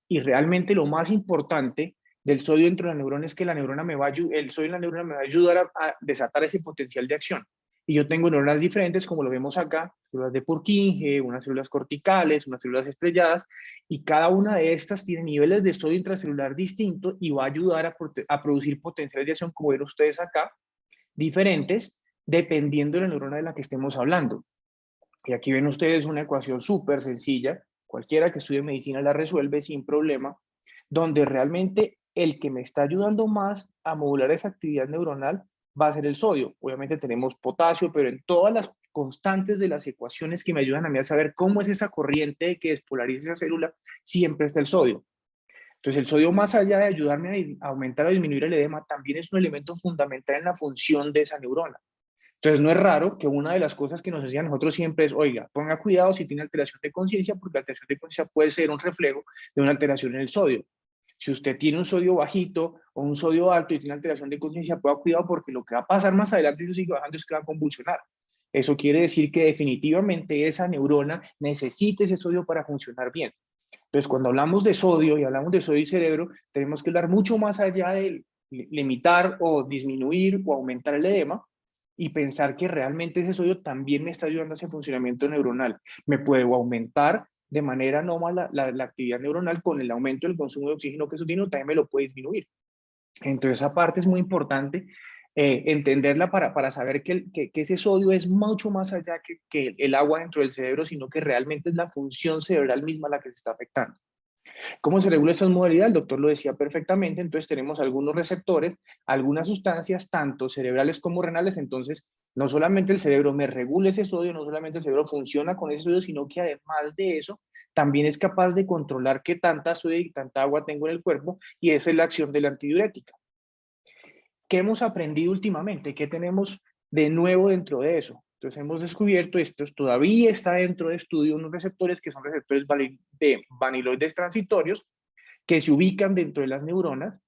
y realmente lo más importante del sodio dentro de la neurona es que el sodio en la neurona me va a ayudar a desatar ese potencial de acción. Y yo tengo neuronas diferentes, como lo vemos acá, células de Purkinje, unas células corticales, unas células estrelladas, y cada una de estas tiene niveles de sodio intracelular distintos y va a ayudar a producir potenciales de acción, como ven ustedes acá, diferentes, dependiendo de la neurona de la que estemos hablando. Y aquí ven ustedes una ecuación súper sencilla, cualquiera que estudie medicina la resuelve sin problema, donde realmente el que me está ayudando más a modular esa actividad neuronal va a ser el sodio. Obviamente tenemos potasio, pero en todas las constantes de las ecuaciones que me ayudan a mí a saber cómo es esa corriente que despolariza esa célula, siempre está el sodio. Entonces el sodio, más allá de ayudarme a aumentar o disminuir el edema, también es un elemento fundamental en la función de esa neurona. Entonces no es raro que una de las cosas que nos decían nosotros siempre es, oiga, ponga cuidado si tiene alteración de conciencia, porque la alteración de conciencia puede ser un reflejo de una alteración en el sodio. Si usted tiene un sodio bajito o un sodio alto y tiene alteración de conciencia, ponga cuidado, porque lo que va a pasar más adelante si sigue bajando es que va a convulsionar. Eso quiere decir que definitivamente esa neurona necesita ese sodio para funcionar bien. Entonces, cuando hablamos de sodio y hablamos de sodio y cerebro, tenemos que hablar mucho más allá de limitar o disminuir o aumentar el edema, y pensar que realmente ese sodio también me está ayudando a ese funcionamiento neuronal. Me puedo aumentar de manera anómala la actividad neuronal con el aumento del consumo de oxígeno que eso tiene, también me lo puede disminuir. Entonces esa parte es muy importante entenderla para saber que ese sodio es mucho más allá que el agua dentro del cerebro, sino que realmente es la función cerebral misma la que se está afectando. ¿Cómo se regula esta osmolaridad? El doctor lo decía perfectamente. Entonces tenemos algunos receptores, algunas sustancias, tanto cerebrales como renales. Entonces, no solamente el cerebro me regula ese sodio, no solamente el cerebro funciona con ese sodio, sino que además de eso, también es capaz de controlar qué tanta sodio y tanta agua tengo en el cuerpo, y esa es la acción de la antidiurética. ¿Qué hemos aprendido últimamente? ¿Qué tenemos de nuevo dentro de eso? Entonces hemos descubierto, esto todavía está dentro de estudio, unos receptores que son receptores de vaniloides transitorios, que se ubican dentro de las neuronas,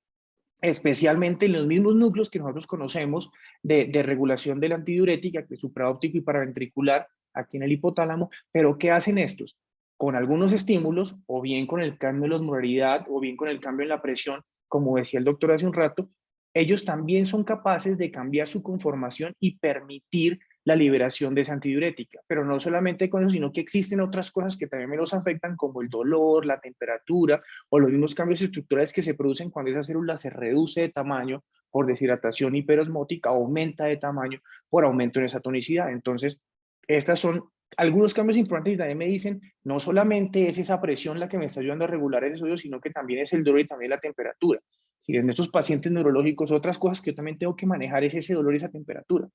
especialmente en los mismos núcleos que nosotros conocemos de regulación de la antidiurética, que es supraóptico y paraventricular, aquí en el hipotálamo. Pero ¿qué hacen estos? Con algunos estímulos, o bien con el cambio en la osmolaridad, o bien con el cambio en la presión, como decía el doctor hace un rato, ellos también son capaces de cambiar su conformación y permitir la liberación de esa antidiurética. Pero no solamente con eso, sino que existen otras cosas que también me los afectan, como el dolor, la temperatura, o los mismos cambios estructurales que se producen cuando esa célula se reduce de tamaño por deshidratación hiperosmótica, o aumenta de tamaño por aumento en esa tonicidad. Entonces, estas son algunos cambios importantes, y también me dicen, no solamente es esa presión la que me está ayudando a regular el sodio, sino que también es el dolor y también la temperatura. Si en estos pacientes neurológicos, otras cosas que yo también tengo que manejar es ese dolor y esa temperatura.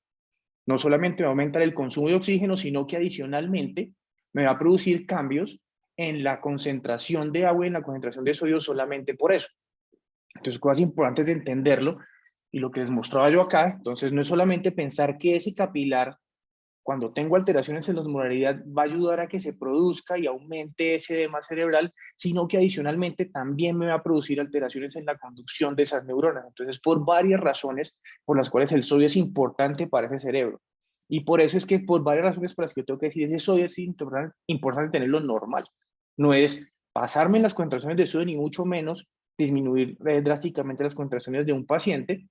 No solamente va a aumentar el consumo de oxígeno, sino que adicionalmente me va a producir cambios en la concentración de agua y en la concentración de sodio solamente por eso. Entonces, cosas importantes de entenderlo, y lo que les mostraba yo acá. Entonces, no es solamente pensar que ese capilar, cuando tengo alteraciones en la osmolaridad, va a ayudar a que se produzca y aumente ese edema cerebral, sino que adicionalmente también me va a producir alteraciones en la conducción de esas neuronas. Entonces, por varias razones por las cuales el sodio es importante para ese cerebro. Y por eso es que por varias razones por las que yo tengo que decir, ese sodio es importante tenerlo normal. No es pasarme en las concentraciones de sodio, ni mucho menos disminuir drásticamente las concentraciones de un paciente.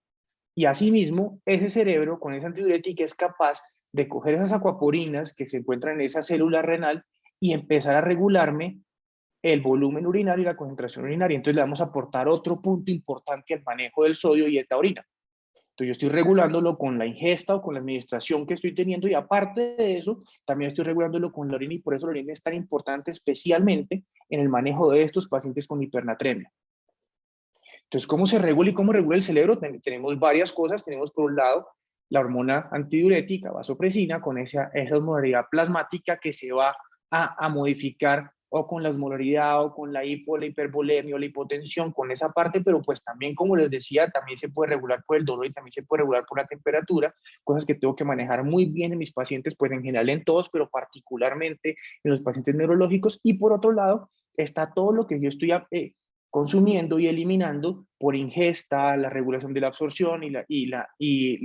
Y asimismo, ese cerebro con esa antidiurética es capaz de coger esas acuaporinas que se encuentran en esa célula renal y empezar a regularme el volumen urinario y la concentración urinaria. Entonces le vamos a aportar otro punto importante al manejo del sodio, y es la orina. Entonces yo estoy regulándolo con la ingesta o con la administración que estoy teniendo, y aparte de eso, también estoy regulándolo con la orina, y por eso la orina es tan importante, especialmente en el manejo de estos pacientes con hipernatremia. Entonces, ¿cómo se regula y cómo regula el cerebro? Tenemos varias cosas. Tenemos por un lado la hormona antidiurética, vasopresina, con esa osmolaridad plasmática que se va a modificar o con la osmolaridad o con la hipervolemia o la hipotensión, con esa parte, pero pues también, como les decía, también se puede regular por el dolor y también se puede regular por la temperatura, cosas que tengo que manejar muy bien en mis pacientes, pues en general en todos, pero particularmente en los pacientes neurológicos. Y por otro lado, está todo lo que yo estoy consumiendo y eliminando por ingesta, la regulación de la absorción y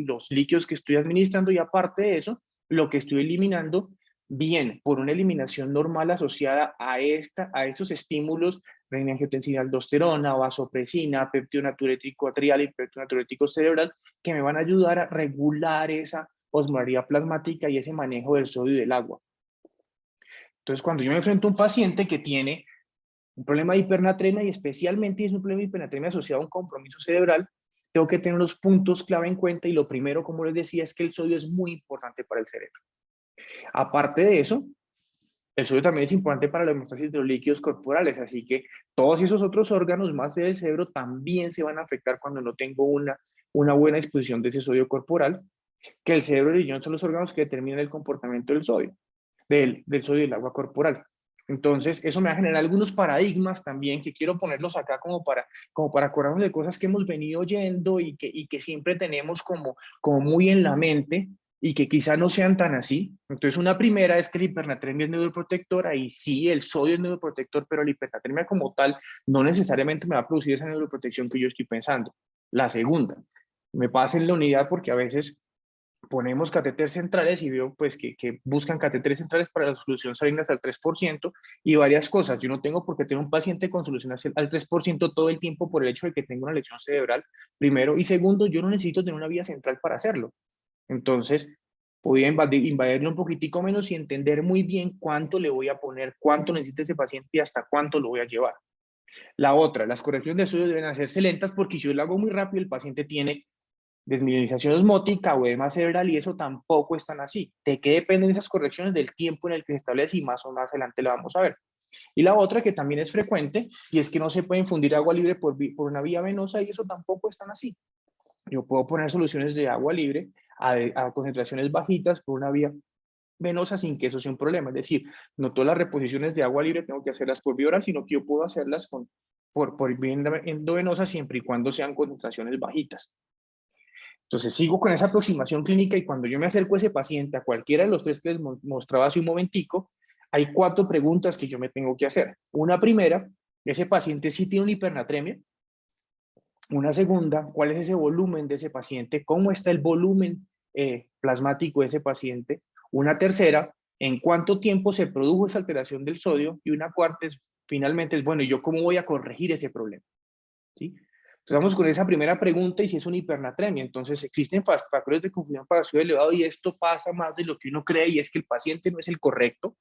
los líquidos que estoy administrando, y aparte de eso, lo que estoy eliminando, bien por una eliminación normal asociada a esos estímulos, renin-angiotensina aldosterona, vasopresina, péptido natriurético atrial y péptido natriurético cerebral, que me van a ayudar a regular esa osmolaridad plasmática y ese manejo del sodio y del agua. Entonces, cuando yo me enfrento a un paciente que tiene un problema de hipernatremia, y especialmente es un problema de hipernatremia asociado a un compromiso cerebral, tengo que tener los puntos clave en cuenta, y lo primero, como les decía, es que el sodio es muy importante para el cerebro. Aparte de eso, el sodio también es importante para la homeostasis de los líquidos corporales, así que todos esos otros órganos más del cerebro también se van a afectar cuando no tengo un una buena disposición de ese sodio corporal, que el cerebro y el riñón son los órganos que determinan el comportamiento del sodio, del sodio y del agua corporal. Entonces, eso me va a generar algunos paradigmas también que quiero ponerlos acá como para acordarnos de cosas que hemos venido oyendo y que siempre tenemos como muy en la mente y que quizá no sean tan así. Entonces, una primera es que la hipernatremia es neuroprotectora y sí, el sodio es neuroprotector, pero la hipernatremia como tal no necesariamente me va a producir esa neuroprotección que yo estoy pensando. La segunda, me pasa en la unidad porque a veces ponemos catéteres centrales y veo pues que buscan catéteres centrales para la solución salina hasta el 3% y varias cosas. Yo no tengo por qué tener un paciente con solución al 3% todo el tiempo por el hecho de que tengo una lesión cerebral, primero. Y segundo, yo no necesito tener una vía central para hacerlo. Entonces, podría invadirle un poquitico menos y entender muy bien cuánto le voy a poner, cuánto necesita ese paciente y hasta cuánto lo voy a llevar. La otra, las correcciones de estudio deben hacerse lentas porque si yo lo hago muy rápido, el paciente tiene desmineralización osmótica o edema cerebral y eso tampoco es tan así. ¿De qué dependen esas correcciones? Del tiempo en el que se establece y más o más adelante la vamos a ver. Y la otra que también es frecuente y es que no se puede infundir agua libre por una vía venosa y eso tampoco es tan así. Yo puedo poner soluciones de agua libre a concentraciones bajitas por una vía venosa sin que eso sea un problema. Es decir, no todas las reposiciones de agua libre tengo que hacerlas por vía oral, sino que yo puedo hacerlas por vía endovenosa siempre y cuando sean concentraciones bajitas. Entonces sigo con esa aproximación clínica y cuando yo me acerco a ese paciente, a cualquiera de los tres que les mostraba hace un momentico, hay 4 preguntas que yo me tengo que hacer. Una primera, ¿ese paciente sí tiene una hipernatremia? Una segunda, ¿cuál es ese volumen de ese paciente? ¿Cómo está el volumen plasmático de ese paciente? Una tercera, ¿en cuánto tiempo se produjo esa alteración del sodio? Y una cuarta, finalmente, es, bueno, ¿y yo cómo voy a corregir ese problema? ¿Sí? Entonces vamos con esa primera pregunta y si es una hipernatremia. Entonces existen factores de confusión para sodio elevado y esto pasa más de lo que uno cree y es que el paciente no es el correcto,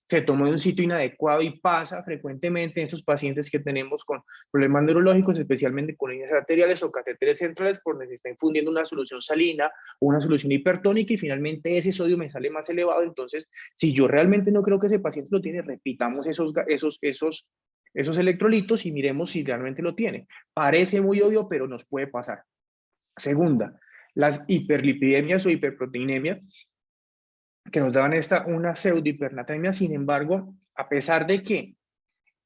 se tomó de un sitio inadecuado y pasa frecuentemente en estos pacientes que tenemos con problemas neurológicos, especialmente con líneas arteriales o catéteres centrales, por donde se está infundiendo una solución salina o una solución hipertónica y finalmente ese sodio me sale más elevado. Entonces, si yo realmente no creo que ese paciente lo tiene, repitamos esos electrolitos y miremos si realmente lo tiene. Parece muy obvio, pero nos puede pasar. Segunda, las hiperlipidemias o hiperproteinemia que nos daban una pseudohipernatremia. Sin embargo, a pesar de que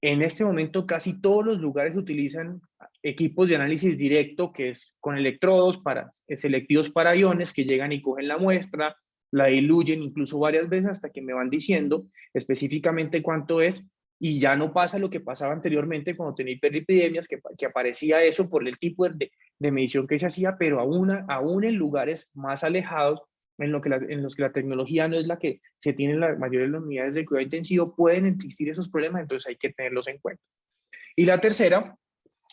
en este momento casi todos los lugares utilizan equipos de análisis directo, que es con electrodos selectivos para iones que llegan y cogen la muestra, la diluyen incluso varias veces hasta que me van diciendo específicamente cuánto es, y ya no pasa lo que pasaba anteriormente cuando tenía hiperlipidemias, que aparecía eso por el tipo de medición que se hacía, pero aún en lugares más alejados, en los que la tecnología no es la que se tiene en la mayoría de las unidades de cuidado intensivo, pueden existir esos problemas, entonces hay que tenerlos en cuenta. Y la tercera,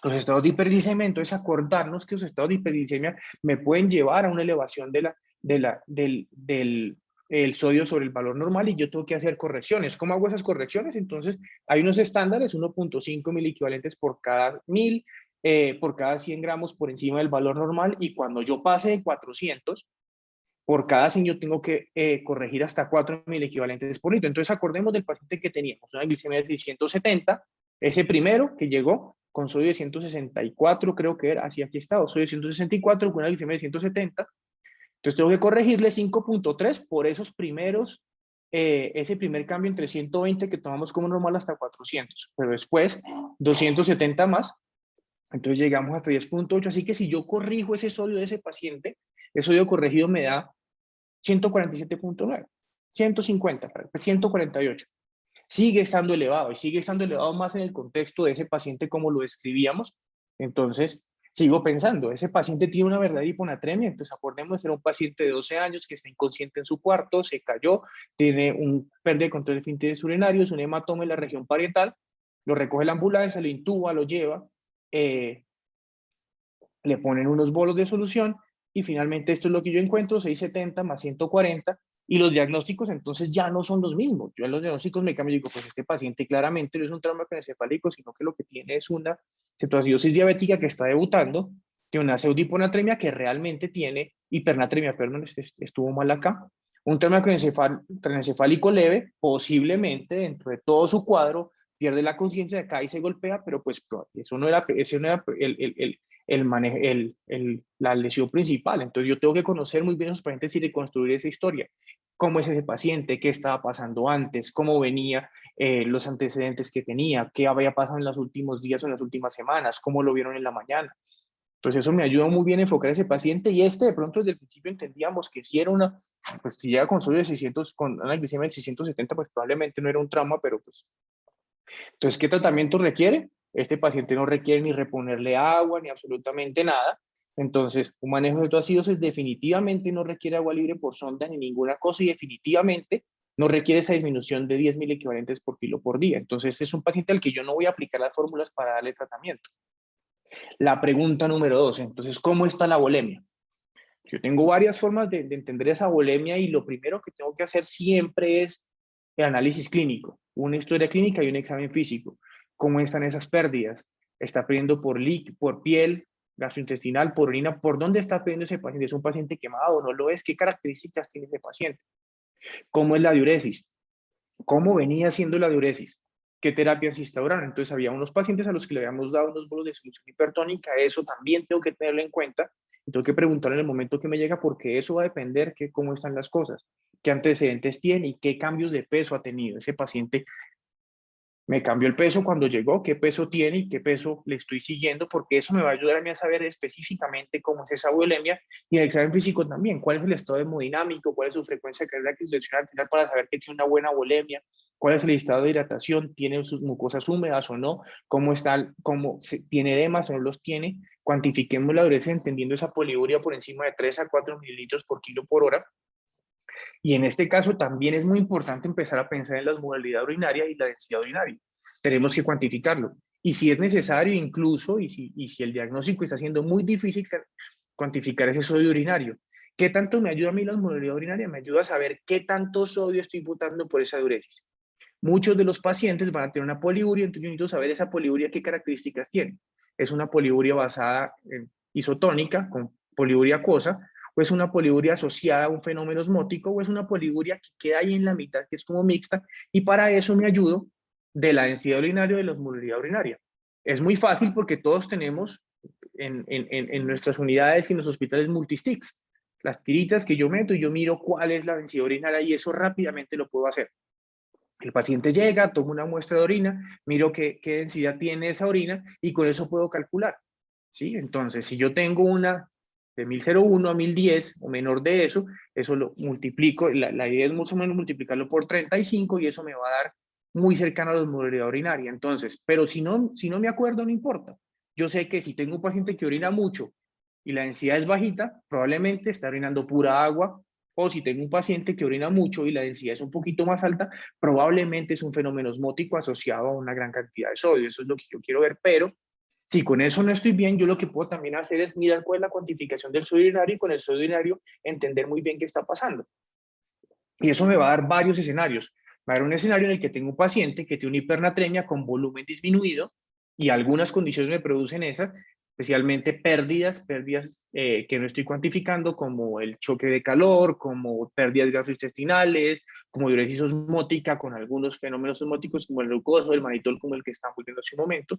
los estados de hiperglicemia. Entonces acordarnos que los estados de hiperglicemia me pueden llevar a una elevación del sodio sobre el valor normal y yo tengo que hacer correcciones. ¿Cómo hago esas correcciones? Entonces hay unos estándares, 1.5 miliequivalentes por cada 1000, por cada 100 gramos por encima del valor normal, y cuando yo pase de 400, por cada 100 yo tengo que corregir hasta 4.000 equivalentes por litro. Entonces acordemos del paciente que teníamos, una glicemia de 670, ese primero que llegó con sodio de 164, creo que era, así aquí está, sodio de 164 con una glicemia de 170. Entonces tengo que corregirle 5.3 por esos primeros, ese primer cambio entre 120 que tomamos como normal hasta 400, pero después 270 más, entonces llegamos hasta 10.8, así que si yo corrijo ese sodio de ese paciente, el sodio corregido me da 147.9, 150, 148. Sigue estando elevado y sigue estando elevado más en el contexto de ese paciente como lo describíamos. Entonces, sigo pensando, ese paciente tiene una verdadera hiponatremia, entonces acordemos, era un paciente de 12 años que está inconsciente en su cuarto, se cayó, tiene un pérdida de control de esfínteres urinarios, un hematoma en la región parietal, lo recoge la ambulancia, lo intuba, lo lleva, le ponen unos bolos de solución y finalmente esto es lo que yo encuentro, 670 más 140, y los diagnósticos entonces ya no son los mismos. Yo en los diagnósticos me cambio y digo, pues este paciente claramente no es un trauma craneoencefálico, sino que lo que tiene es una cetoacidosis diabética que está debutando, tiene una pseudohiponatremia que realmente tiene hipernatremia, perdón, estuvo mal acá, un trauma craneoencefálico leve, posiblemente dentro de todo su cuadro, pierde la conciencia de acá y se golpea, pero pues eso no era la lesión principal. Entonces yo tengo que conocer muy bien a esos pacientes y reconstruir esa historia. ¿Cómo es ese paciente? ¿Qué estaba pasando antes? ¿Cómo venía? Los antecedentes que tenía, qué había pasado en los últimos días o en las últimas semanas, cómo lo vieron en la mañana. Entonces eso me ayuda muy bien a enfocar a ese paciente y de pronto desde el principio entendíamos que si era pues si llega con sodio de 600, con una glicemia de 670, pues probablemente no era un trauma, pero pues. Entonces, ¿qué tratamiento requiere? Este paciente no requiere ni reponerle agua ni absolutamente nada. Entonces, un manejo de autoacidosis definitivamente no requiere agua libre por sonda ni ninguna cosa y definitivamente no requiere esa disminución de 10.000 equivalentes por kilo por día. Entonces, es un paciente al que yo no voy a aplicar las fórmulas para darle tratamiento. La pregunta número 2, entonces, ¿cómo está la volemia? Yo tengo varias formas de entender esa volemia y lo primero que tengo que hacer siempre es el análisis clínico, una historia clínica y un examen físico. ¿Cómo están esas pérdidas? ¿Está perdiendo por piel, gastrointestinal, por orina? ¿Por dónde está perdiendo ese paciente? ¿Es un paciente quemado o no lo es? ¿Qué características tiene ese paciente? ¿Cómo es la diuresis? ¿Cómo venía siendo la diuresis? ¿Qué terapias instauraron? Entonces había unos pacientes a los que le habíamos dado unos bolos de solución hipertónica, eso también tengo que tenerlo en cuenta, y tengo que preguntar en el momento que me llega porque eso va a depender de cómo están las cosas, qué antecedentes tiene y qué cambios de peso ha tenido ese paciente. Me cambió el peso cuando llegó, qué peso tiene y qué peso le estoy siguiendo, porque eso me va a ayudar a mí a saber específicamente cómo es esa volemia y el examen físico también, cuál es el estado hemodinámico, cuál es su frecuencia cardíaca y selección arterial para saber que tiene una buena volemia, cuál es el estado de hidratación, tiene sus mucosas húmedas o no, cómo está, tiene edemas o no los tiene, cuantifiquemos la dureza entendiendo esa poliuria por encima de 3 a 4 mililitros por kilo por hora. Y en este caso también es muy importante empezar a pensar en la osmolaridad urinaria y la densidad urinaria. Tenemos que cuantificarlo. Y si es necesario incluso, y si el diagnóstico está siendo muy difícil, cuantificar ese sodio urinario. ¿Qué tanto me ayuda a mí la osmolaridad urinaria? Me ayuda a saber qué tanto sodio estoy botando por esa diuresis. Muchos de los pacientes van a tener una poliuria, entonces yo necesito saber esa poliuria qué características tiene. ¿Es una poliuria basada en isotónica, con poliuria acuosa, o es una poliuria asociada a un fenómeno osmótico, o es una poliuria que queda ahí en la mitad, que es como mixta, y para eso me ayudo de la densidad urinaria o de la osmolaridad urinaria. Es muy fácil porque todos tenemos en nuestras unidades y en los hospitales multisticks, las tiritas que yo meto y yo miro cuál es la densidad urinaria y eso rápidamente lo puedo hacer. El paciente llega, tomo una muestra de orina, miro qué densidad tiene esa orina y con eso puedo calcular. ¿Sí? Entonces, si yo tengo una de 1001 a 1010 o menor de eso lo multiplico, la idea es más o menos multiplicarlo por 35 y eso me va a dar muy cercano a la osmolaridad urinaria. Entonces, pero si no me acuerdo, no importa. Yo sé que si tengo un paciente que orina mucho y la densidad es bajita, probablemente está orinando pura agua, o si tengo un paciente que orina mucho y la densidad es un poquito más alta, probablemente es un fenómeno osmótico asociado a una gran cantidad de sodio. Eso es lo que yo quiero ver, pero si con eso no estoy bien, yo lo que puedo también hacer es mirar cuál es la cuantificación del sodio urinario y con el sodio urinario entender muy bien qué está pasando. Y eso me va a dar varios escenarios. Va a dar un escenario en el que tengo un paciente que tiene una hipernatremia con volumen disminuido y algunas condiciones me producen esas, especialmente pérdidas que no estoy cuantificando, como el choque de calor, como pérdidas gastrointestinales, como diuresis osmótica con algunos fenómenos osmóticos como el leucoso, el manitol, como el que estamos viendo hace un momento.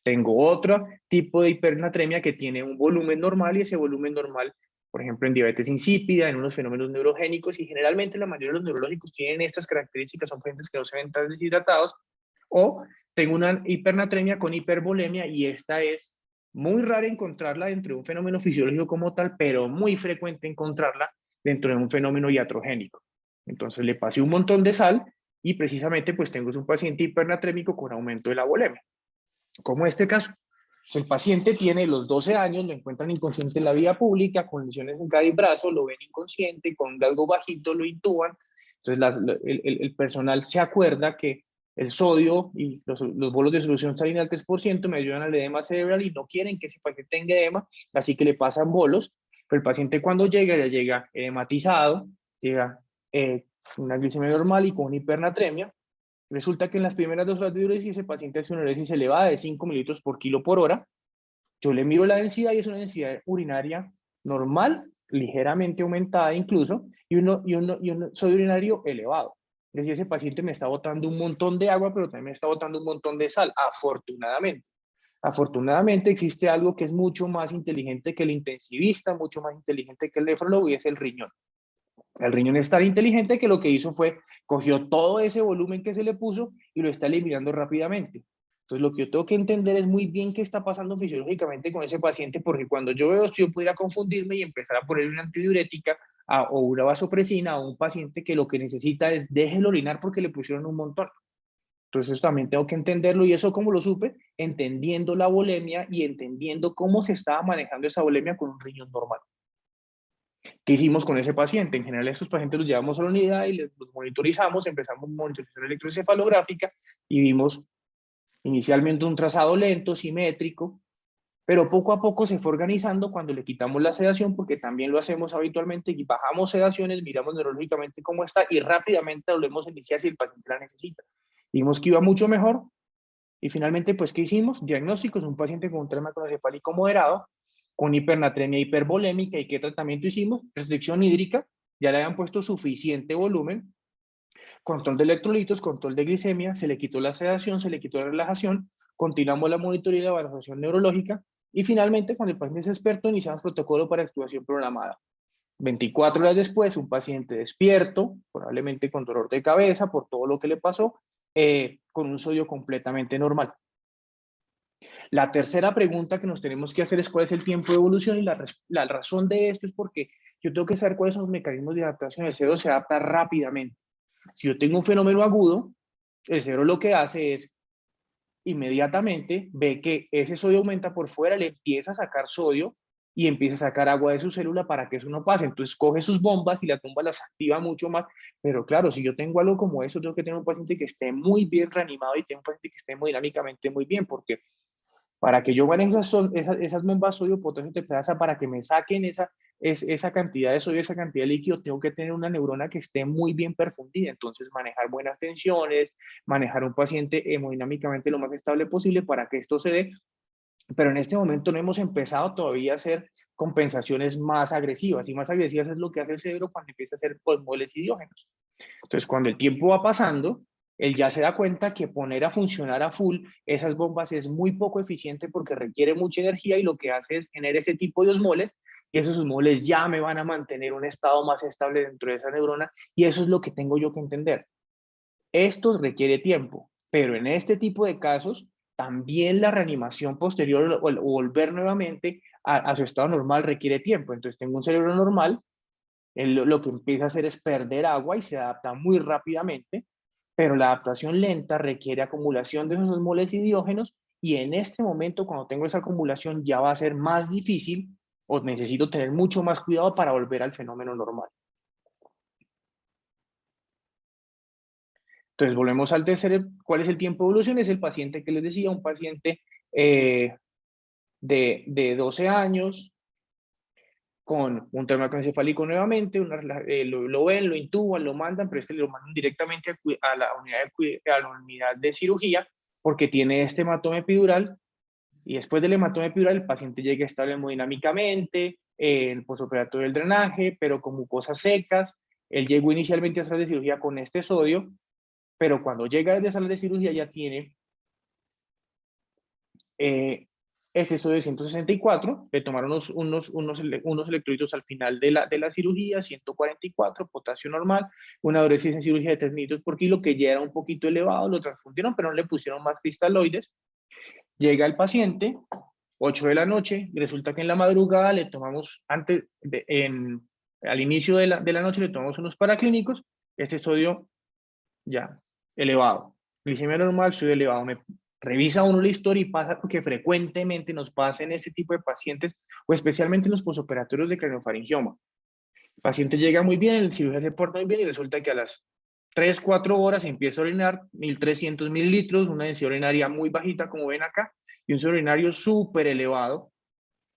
Tengo otro tipo de hipernatremia que tiene un volumen normal y ese volumen normal, por ejemplo, en diabetes insípida, en unos fenómenos neurogénicos y generalmente la mayoría de los neurológicos tienen estas características, son pacientes que no se ven tan deshidratados, o tengo una hipernatremia con hipervolemia y esta es muy rara encontrarla dentro de un fenómeno fisiológico como tal, pero muy frecuente encontrarla dentro de un fenómeno iatrogénico. Entonces le pasé un montón de sal y precisamente pues tengo un paciente hipernatrémico con aumento de la volemia. Como este caso, el paciente tiene los 12 años, lo encuentran inconsciente en la vía pública, con lesiones en cada brazo, lo ven inconsciente, con un galgo bajito, lo intuban. Entonces el personal se acuerda que el sodio y los bolos de solución salina al 3% me ayudan al edema cerebral y no quieren que ese paciente tenga edema, así que le pasan bolos. Pero el paciente cuando llega, ya llega edematizado, llega una glicemia normal y con una hipernatremia. Resulta que en las primeras 2 horas de diuresis ese paciente hace una diuresis elevada de 5 mililitros por kilo por hora. Yo le miro la densidad y es una densidad urinaria normal, ligeramente aumentada incluso, y un sodio urinario elevado. Es decir, ese paciente me está botando un montón de agua, pero también me está botando un montón de sal, afortunadamente. Afortunadamente existe algo que es mucho más inteligente que el intensivista, mucho más inteligente que el nefrólogo, y es el riñón. El riñón es tan inteligente que lo que hizo fue, cogió todo ese volumen que se le puso y lo está eliminando rápidamente. Entonces lo que yo tengo que entender es muy bien qué está pasando fisiológicamente con ese paciente, porque cuando yo veo esto yo pudiera confundirme y empezar a poner una antidiurética o una vasopresina a un paciente que lo que necesita es déjelo orinar porque le pusieron un montón. Entonces también tengo que entenderlo, y eso cómo lo supe, entendiendo la volemia y entendiendo cómo se estaba manejando esa volemia con un riñón normal. ¿Qué hicimos con ese paciente? En general, estos pacientes los llevamos a la unidad y los monitorizamos, empezamos monitorización electroencefalográfica y vimos inicialmente un trazado lento, simétrico, pero poco a poco se fue organizando cuando le quitamos la sedación, porque también lo hacemos habitualmente, y bajamos sedaciones, miramos neurológicamente cómo está y rápidamente volvemos a iniciar si el paciente la necesita. Vimos que iba mucho mejor y finalmente, pues, ¿qué hicimos? Diagnósticos, un paciente con un trauma cronocefálico moderado, con hipernatremia hipervolémica. ¿Y qué tratamiento hicimos? Restricción hídrica, ya le habían puesto suficiente volumen, control de electrolitos, control de glicemia, se le quitó la sedación, se le quitó la relajación, continuamos la monitoría y la evaluación neurológica, y finalmente, cuando el paciente es experto, iniciamos protocolo para extubación programada. 24 horas después, un paciente despierto, probablemente con dolor de cabeza por todo lo que le pasó, con un sodio completamente normal. La tercera pregunta que nos tenemos que hacer es cuál es el tiempo de evolución, y la razón de esto es porque yo tengo que saber cuáles son los mecanismos de adaptación. El cerebro se adapta rápidamente. Si yo tengo un fenómeno agudo, el cerebro lo que hace es inmediatamente ve que ese sodio aumenta por fuera, le empieza a sacar sodio y empieza a sacar agua de su célula para que eso no pase. Entonces coge sus bombas y las bombas las activa mucho más. Pero claro, si yo tengo algo como eso, tengo que tener un paciente que esté muy bien reanimado y tengo un paciente que esté hemodinámicamente muy bien, porque para que yo maneje esas bombas sodio, potasio, teplasa, para que me saquen esa cantidad de sodio, esa cantidad de líquido, tengo que tener una neurona que esté muy bien perfundida. Entonces, manejar buenas tensiones, manejar un paciente hemodinámicamente lo más estable posible para que esto se dé. Pero en este momento no hemos empezado todavía a hacer compensaciones más agresivas. Y más agresivas es lo que hace el cerebro cuando empieza a hacer osmoles y diógenos. Entonces, cuando el tiempo va pasando, él ya se da cuenta que poner a funcionar a full esas bombas es muy poco eficiente porque requiere mucha energía, y lo que hace es generar ese tipo de osmoles, y esos osmoles ya me van a mantener un estado más estable dentro de esa neurona, y eso es lo que tengo yo que entender. Esto requiere tiempo, pero en este tipo de casos también la reanimación posterior o volver nuevamente a su estado normal requiere tiempo. Entonces tengo un cerebro normal, él lo que empieza a hacer es perder agua y se adapta muy rápidamente, pero la adaptación lenta requiere acumulación de esos osmoles y diógenos, y en este momento, cuando tengo esa acumulación, ya va a ser más difícil o necesito tener mucho más cuidado para volver al fenómeno normal. Entonces, volvemos al tercer. ¿Cuál es el tiempo de evolución? Es el paciente que les decía, un paciente de 12 años, con un trauma craneoencefálico nuevamente, lo ven, lo intuban, lo mandan, pero lo mandan directamente a la unidad de cirugía, porque tiene este hematoma epidural, y después del hematoma epidural el paciente llega estable hemodinámicamente, el postoperatorio del drenaje, pero con mucosas secas. Él llegó inicialmente a sala de cirugía con este sodio, pero cuando llega desde sala de cirugía ya tiene este sodio de 164, le tomaron unos electrolitos al final de la cirugía, 144, potasio normal, una dosis en cirugía de 3 minutos por kilo, que ya era un poquito elevado, lo transfundieron, pero no le pusieron más cristaloides. Llega el paciente, 8 de la noche, y resulta que en la madrugada le tomamos, al inicio de la noche le tomamos unos paraclínicos, este sodio ya elevado, glicemia normal, sodio elevado. Revisa uno la historia y pasa, porque frecuentemente nos pasa en este tipo de pacientes, o especialmente en los posoperatorios de craniofaringioma. El paciente llega muy bien, el cirujano se porta muy bien y resulta que a las 3, 4 horas empieza a orinar 1300 mililitros, una densidad urinaria muy bajita, como ven acá, y un sodio urinario súper elevado,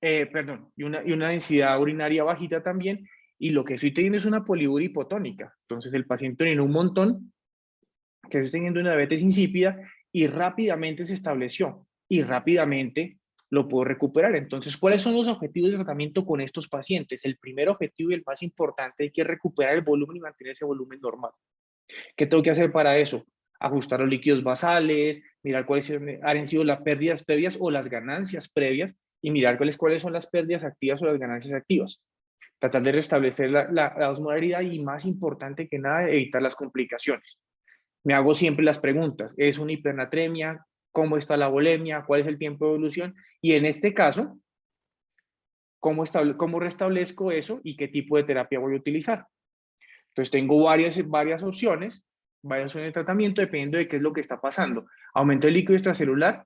y una densidad urinaria bajita también, y lo que estoy teniendo es una poliuria hipotónica. Entonces el paciente orina un montón, que estoy teniendo una diabetes insípida, y rápidamente se estableció y rápidamente lo puedo recuperar. Entonces, ¿cuáles son los objetivos de tratamiento con estos pacientes? El primer objetivo y el más importante es que recuperar el volumen y mantener ese volumen normal. ¿Qué tengo que hacer para eso? ajustar los líquidos basales, mirar cuáles han sido las pérdidas previas o las ganancias previas y mirar cuáles son las pérdidas activas o las ganancias activas. Tratar de restablecer la osmolaridad y, más importante que nada, evitar las complicaciones. Me hago siempre las preguntas: ¿es una hipernatremia? ¿Cómo está la volemia? ¿Cuál es el tiempo de evolución? Y en este caso, ¿cómo restablezco eso y qué tipo de terapia voy a utilizar? Entonces tengo varias opciones de tratamiento dependiendo de qué es lo que está pasando. Aumento el líquido extracelular.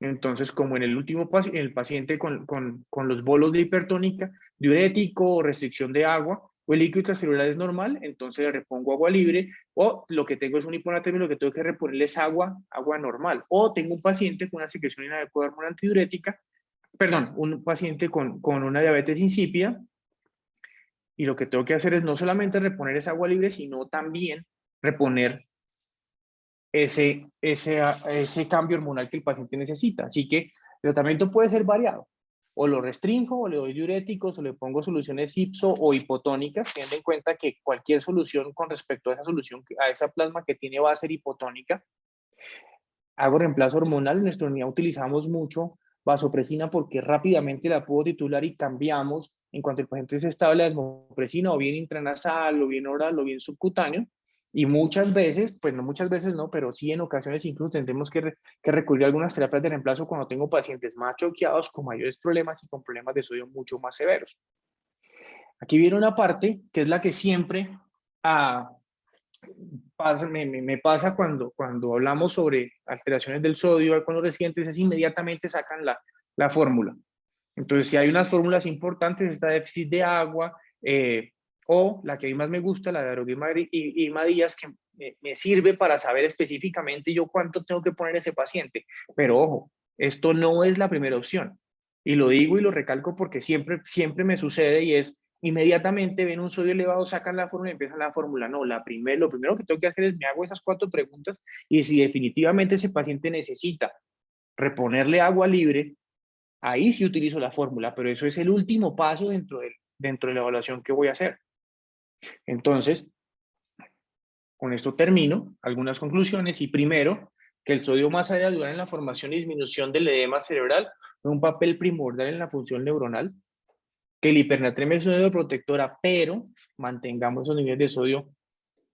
Entonces, como en el último el paciente con los bolos de hipertónica, diurético o restricción de agua, o el líquido extracelular es normal, entonces le repongo agua libre, o lo que tengo es un hiponatremia, lo que tengo que reponerle es agua normal. O tengo un paciente con una secreción inadecuada de hormona antidiurética, perdón, un paciente con una diabetes insípida, y lo que tengo que hacer es no solamente reponer esa agua libre, sino también reponer ese cambio hormonal que el paciente necesita. Así que el tratamiento puede ser variado. O lo restringo, o le doy diuréticos, o le pongo soluciones ipso o hipotónicas, teniendo en cuenta que cualquier solución con respecto a esa solución, a esa plasma que tiene, va a ser hipotónica. Hago reemplazo hormonal. En nuestra unidad utilizamos mucho vasopresina porque rápidamente la puedo titular y cambiamos en cuanto el paciente es estable la desmopresina, o bien intranasal, o bien oral, o bien subcutáneo. Y muchas veces, pues no muchas veces no, pero sí en ocasiones incluso tendremos que recurrir a algunas terapias de reemplazo cuando tengo pacientes más choqueados, con mayores problemas y con problemas de sodio mucho más severos. Aquí viene una parte que es la que siempre me pasa cuando hablamos sobre alteraciones del sodio con los residentes, es inmediatamente sacan la fórmula. Entonces, si hay unas fórmulas importantes, está déficit de agua, o la que a mí más me gusta, la de Aroguima y Madías, que me sirve para saber específicamente yo cuánto tengo que poner a ese paciente. Pero ojo, esto no es la primera opción. Y lo digo y lo recalco porque siempre me sucede, y es inmediatamente ven un sodio elevado, sacan la fórmula y empiezan la fórmula. No, lo primero que tengo que hacer es me hago esas 4 preguntas, y si definitivamente ese paciente necesita reponerle agua libre, ahí sí utilizo la fórmula, pero eso es el último paso dentro de la evaluación que voy a hacer. Entonces, con esto termino algunas conclusiones. Y primero, que el sodio más allá de ayudar en la formación y disminución del edema cerebral, juega un papel primordial en la función neuronal, que la hipernatremia es una protectora, pero mantengamos esos niveles de sodio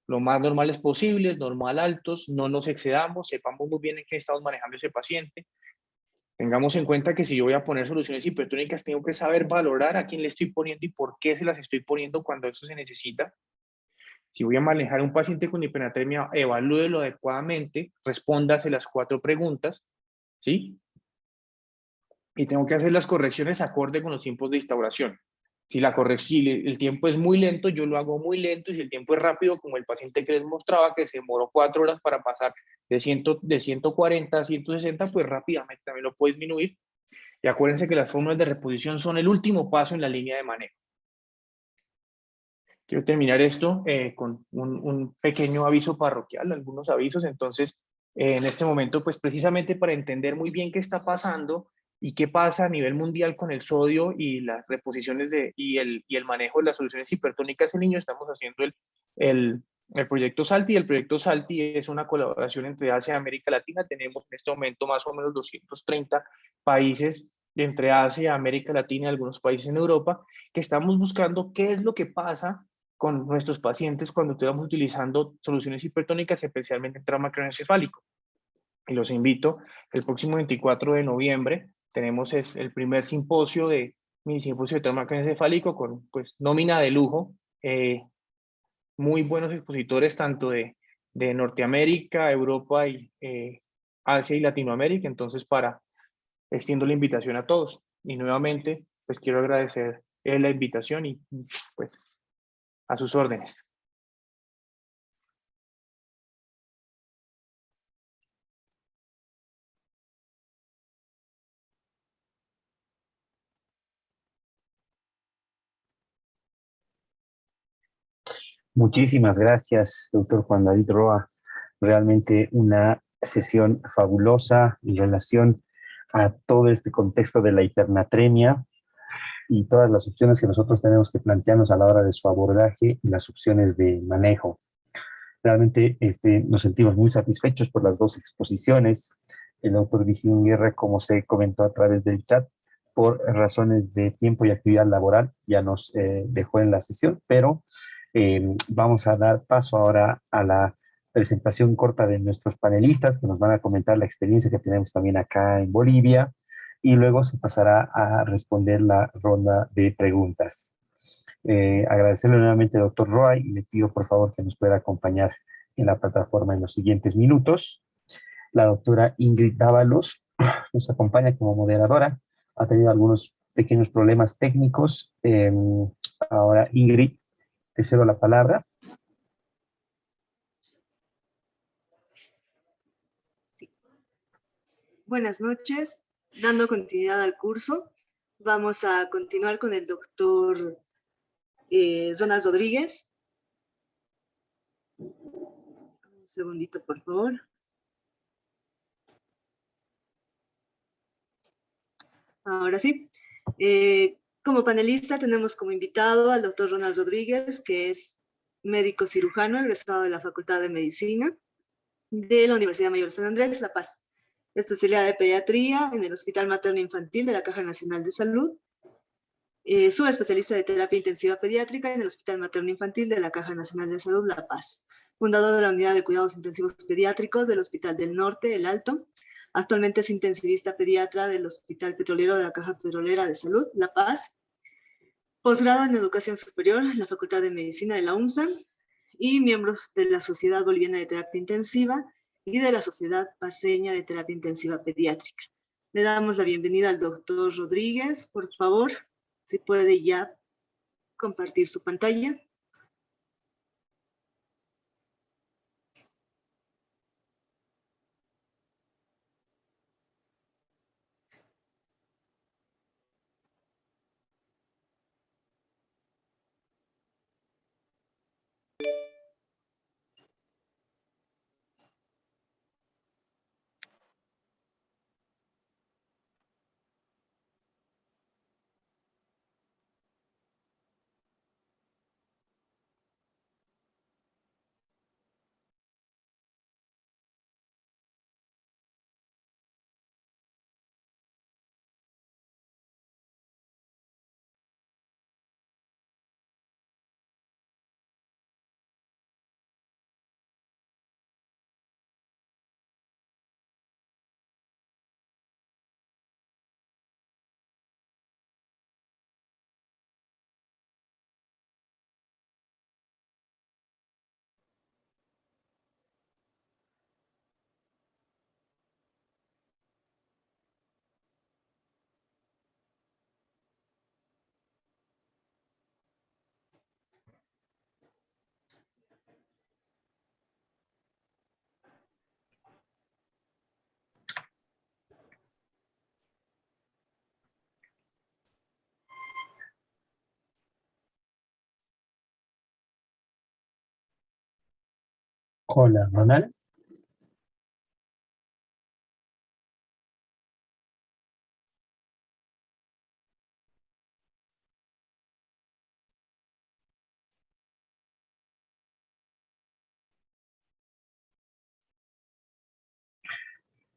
lo más normales posibles, normal altos, no nos excedamos, sepamos muy bien en qué estamos manejando ese paciente. Tengamos en cuenta que si yo voy a poner soluciones hipertónicas, tengo que saber valorar a quién le estoy poniendo y por qué se las estoy poniendo cuando eso se necesita. Si voy a manejar un paciente con hipernatremia, evalúelo adecuadamente, respóndase las 4 preguntas, ¿sí? Y tengo que hacer las correcciones acorde con los tiempos de instauración. Si el tiempo es muy lento, yo lo hago muy lento, y si el tiempo es rápido, como el paciente que les mostraba, que se demoró 4 horas para pasar de 140 a 160, pues rápidamente también lo puedo disminuir. Y acuérdense que las fórmulas de reposición son el último paso en la línea de manejo. Quiero terminar esto con un pequeño aviso parroquial, algunos avisos. Entonces, en este momento, pues precisamente para entender muy bien qué está pasando y qué pasa a nivel mundial con el sodio y las reposiciones y el manejo de las soluciones hipertónicas en niños, estamos haciendo el proyecto SALTI. El proyecto SALTI es una colaboración entre Asia y América Latina. Tenemos en este momento más o menos 230 países entre Asia, América Latina y algunos países en Europa, que estamos buscando qué es lo que pasa con nuestros pacientes cuando estamos utilizando soluciones hipertónicas, especialmente en trauma craneoencefálico. Y los invito, el próximo 24 de noviembre tenemos el primer simposio de trauma craneoencefálico con pues nómina de lujo, muy buenos expositores tanto de Norteamérica, Europa y Asia y Latinoamérica. Entonces, extiendo la invitación a todos, y nuevamente pues quiero agradecer la invitación y pues a sus órdenes. Muchísimas gracias, doctor Juan David Roa. Realmente una sesión fabulosa en relación a todo este contexto de la hipernatremia y todas las opciones que nosotros tenemos que plantearnos a la hora de su abordaje y las opciones de manejo. Realmente nos sentimos muy satisfechos por las dos exposiciones. El doctor Vicín Guerra, como se comentó a través del chat, por razones de tiempo y actividad laboral, ya nos dejó en la sesión, pero vamos a dar paso ahora a la presentación corta de nuestros panelistas que nos van a comentar la experiencia que tenemos también acá en Bolivia y luego se pasará a responder la ronda de preguntas. Agradecerle nuevamente al doctor Roy y le pido por favor que nos pueda acompañar en la plataforma en los siguientes minutos. La doctora Ingrid Dávalos nos acompaña como moderadora. Ha tenido algunos pequeños problemas técnicos. Ahora, Ingrid, te cedo la palabra. Sí. Buenas noches. Dando continuidad al curso, vamos a continuar con el doctor Zonas Rodríguez. Un segundito, por favor. Ahora sí. Como panelista tenemos como invitado al doctor Ronald Rodríguez, que es médico cirujano, egresado de la Facultad de Medicina de la Universidad Mayor de San Andrés, La Paz. Especialidad de pediatría en el Hospital Materno Infantil de la Caja Nacional de Salud. Subespecialista de terapia intensiva pediátrica en el Hospital Materno Infantil de la Caja Nacional de Salud, La Paz. Fundador de la Unidad de Cuidados Intensivos Pediátricos del Hospital del Norte, El Alto. Actualmente es intensivista pediatra del Hospital Petrolero de la Caja Petrolera de Salud, La Paz. Posgrado en Educación Superior en la Facultad de Medicina de la UMSA y miembros de la Sociedad Boliviana de Terapia Intensiva y de la Sociedad Paceña de Terapia Intensiva Pediátrica. Le damos la bienvenida al doctor Rodríguez. Por favor, si puede ya compartir su pantalla. Hola, Ronald.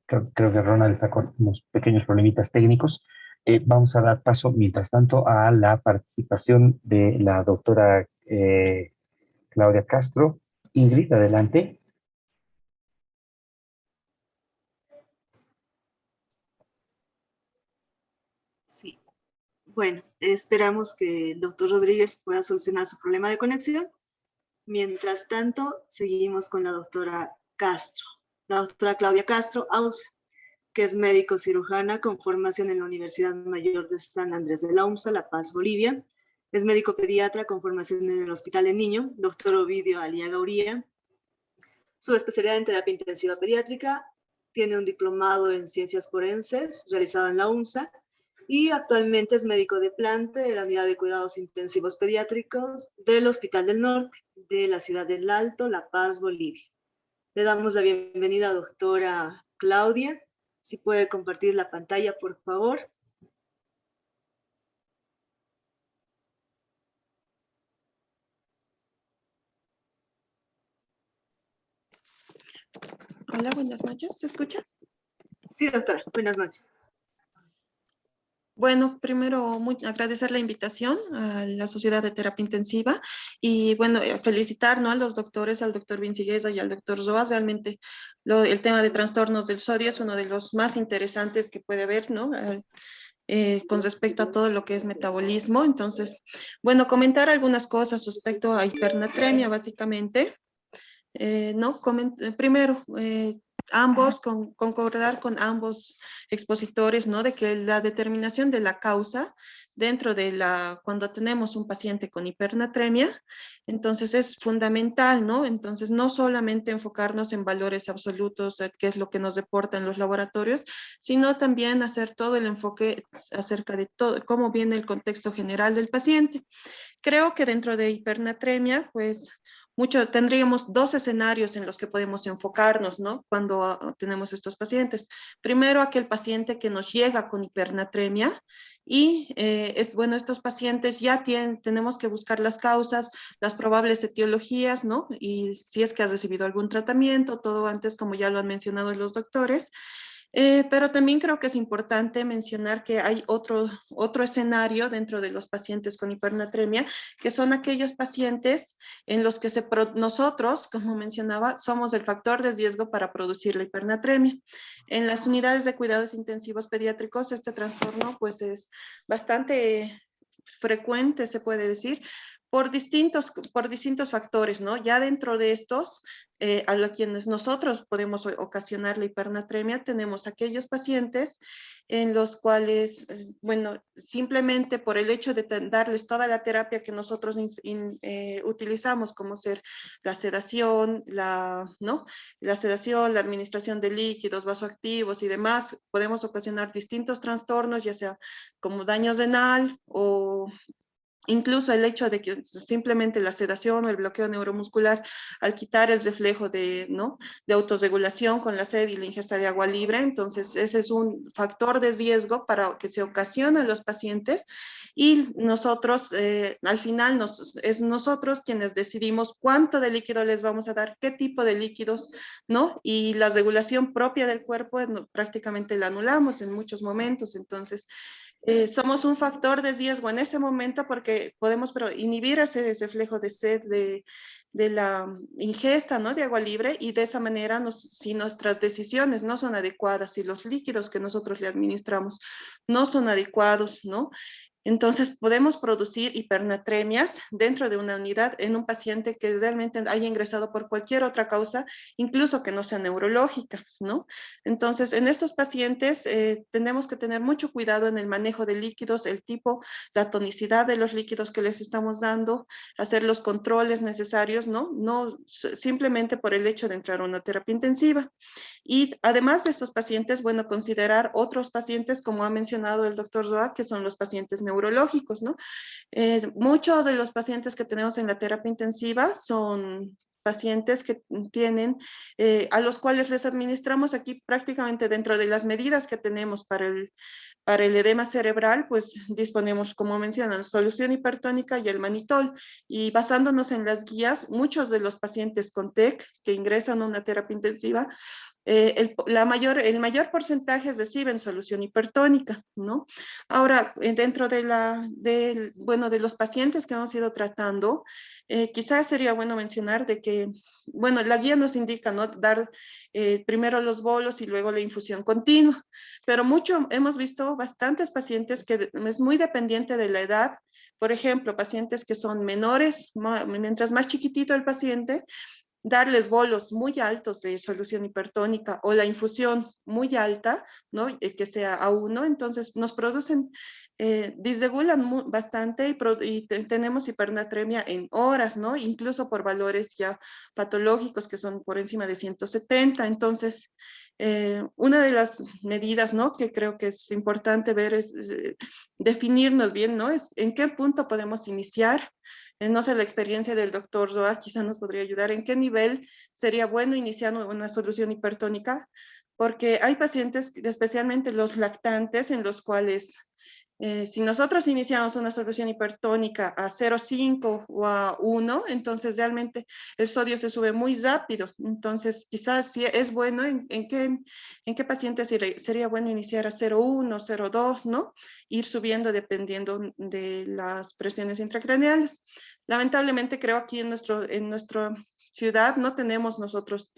Creo que Ronald está con unos pequeños problemitas técnicos. Vamos a dar paso, mientras tanto, a la participación de la doctora Claudia Castro. Ingrid, adelante. Sí. Bueno, esperamos que el doctor Rodríguez pueda solucionar su problema de conexión. Mientras tanto, seguimos con la doctora Castro. La doctora Claudia Castro Ausa, que es médico cirujana con formación en la Universidad Mayor de San Andrés de la UMSA, La Paz, Bolivia. Es médico pediatra con formación en el Hospital del Niño, doctor Ovidio Aliaga Uría. Su especialidad en terapia intensiva pediátrica. Tiene un diplomado en ciencias forenses realizado en la UMSA y actualmente es médico de planta de la Unidad de Cuidados Intensivos Pediátricos del Hospital del Norte de la ciudad del Alto, La Paz, Bolivia. Le damos la bienvenida a doctora Claudia. Si puede compartir la pantalla, por favor. Hola, buenas noches. ¿Se escucha? Sí, doctora, buenas noches. Bueno, primero agradecer la invitación a la Sociedad de Terapia Intensiva y bueno, felicitar, ¿no?, a los doctores, al doctor Vincigueza y al doctor Roas. Realmente el tema de trastornos del sodio es uno de los más interesantes que puede haber, ¿no? Con respecto a todo lo que es metabolismo. Entonces, bueno, comentar algunas cosas respecto a hipernatremia, básicamente. ¿No? Primero, concordar con ambos expositores, ¿no? De que la determinación de la causa dentro de cuando tenemos un paciente con hipernatremia, entonces es fundamental, ¿no? Entonces, no solamente enfocarnos en valores absolutos, que es lo que nos reportan los laboratorios, sino también hacer todo el enfoque acerca de todo, cómo viene el contexto general del paciente. Creo que dentro de hipernatremia, pues tendríamos dos escenarios en los que podemos enfocarnos, ¿no? Cuando tenemos estos pacientes. Primero, aquel paciente que nos llega con hipernatremia y, bueno, estos pacientes ya tenemos que buscar las causas, las probables etiologías, ¿no? Y si es que has recibido algún tratamiento, todo antes, como ya lo han mencionado los doctores. Pero también creo que es importante mencionar que hay otro escenario dentro de los pacientes con hipernatremia, que son aquellos pacientes en los que nosotros, como mencionaba, somos el factor de riesgo para producir la hipernatremia. En las unidades de cuidados intensivos pediátricos, este trastorno pues es bastante frecuente, se puede decir, por distintos factores, ¿no? Ya dentro de estos, a los quienes nosotros podemos ocasionar la hipernatremia, tenemos aquellos pacientes en los cuales, bueno, simplemente por el hecho de darles toda la terapia que nosotros utilizamos, como ser la sedación, ¿no? La sedación, la administración de líquidos vasoactivos y demás, podemos ocasionar distintos trastornos, ya sea como daño renal o incluso el hecho de que simplemente la sedación o el bloqueo neuromuscular, al quitar el reflejo ¿no?, de autorregulación con la sed y la ingesta de agua libre, entonces ese es un factor de riesgo para que se ocasiona en los pacientes y nosotros, al final, es nosotros quienes decidimos cuánto de líquido les vamos a dar, qué tipo de líquidos, ¿no? Y la regulación propia del cuerpo prácticamente la anulamos en muchos momentos, entonces somos un factor de riesgo en ese momento porque podemos inhibir ese reflejo de sed de la ingesta, ¿no?, de agua libre, y de esa manera, si nuestras decisiones no son adecuadas, si los líquidos que nosotros le administramos no son adecuados, ¿no?, entonces podemos producir hipernatremias dentro de una unidad en un paciente que realmente haya ingresado por cualquier otra causa, incluso que no sea neurológica, ¿no? Entonces, en estos pacientes tenemos que tener mucho cuidado en el manejo de líquidos, el tipo, la tonicidad de los líquidos que les estamos dando, hacer los controles necesarios, ¿no? No simplemente por el hecho de entrar a una terapia intensiva. Y además de estos pacientes, bueno, considerar otros pacientes, como ha mencionado el doctor Roa, que son los pacientes neurológicos, ¿no? Muchos de los pacientes que tenemos en la terapia intensiva son pacientes que tienen, a los cuales les administramos aquí prácticamente dentro de las medidas que tenemos para el edema cerebral, pues disponemos, como mencionan, solución hipertónica y el manitol. Y basándonos en las guías, muchos de los pacientes con TEC que ingresan a una terapia intensiva, el mayor porcentaje reciben solución hipertónica, ¿no? Ahora, dentro bueno, de los pacientes que hemos ido tratando, quizás sería bueno mencionar de que, bueno, la guía nos indica, ¿no?, dar primero los bolos y luego la infusión continua, pero hemos visto bastantes pacientes que es muy dependiente de la edad. Por ejemplo, pacientes que son menores, mientras más chiquitito el paciente, darles bolos muy altos de solución hipertónica o la infusión muy alta, ¿no?, que sea A1, entonces nos producen, disregulan bastante y tenemos hipernatremia en horas, ¿no?, incluso por valores ya patológicos que son por encima de 170. Entonces, una de las medidas, ¿no?, que creo que es importante ver es definirnos bien, ¿no?, es en qué punto podemos iniciar. No sé, la experiencia del doctor Roa quizá nos podría ayudar. ¿En qué nivel sería bueno iniciar una solución hipertónica? Porque hay pacientes, especialmente los lactantes, en los cuales Si nosotros iniciamos una solución hipertónica a 0,5 o a 1, entonces realmente el sodio se sube muy rápido. Entonces, quizás sí es bueno, ¿en qué paciente sería bueno iniciar a 0,1, 0,2, ¿no? Ir subiendo dependiendo de las presiones intracraneales. Lamentablemente, creo aquí en nuestra ciudad no tenemos nosotros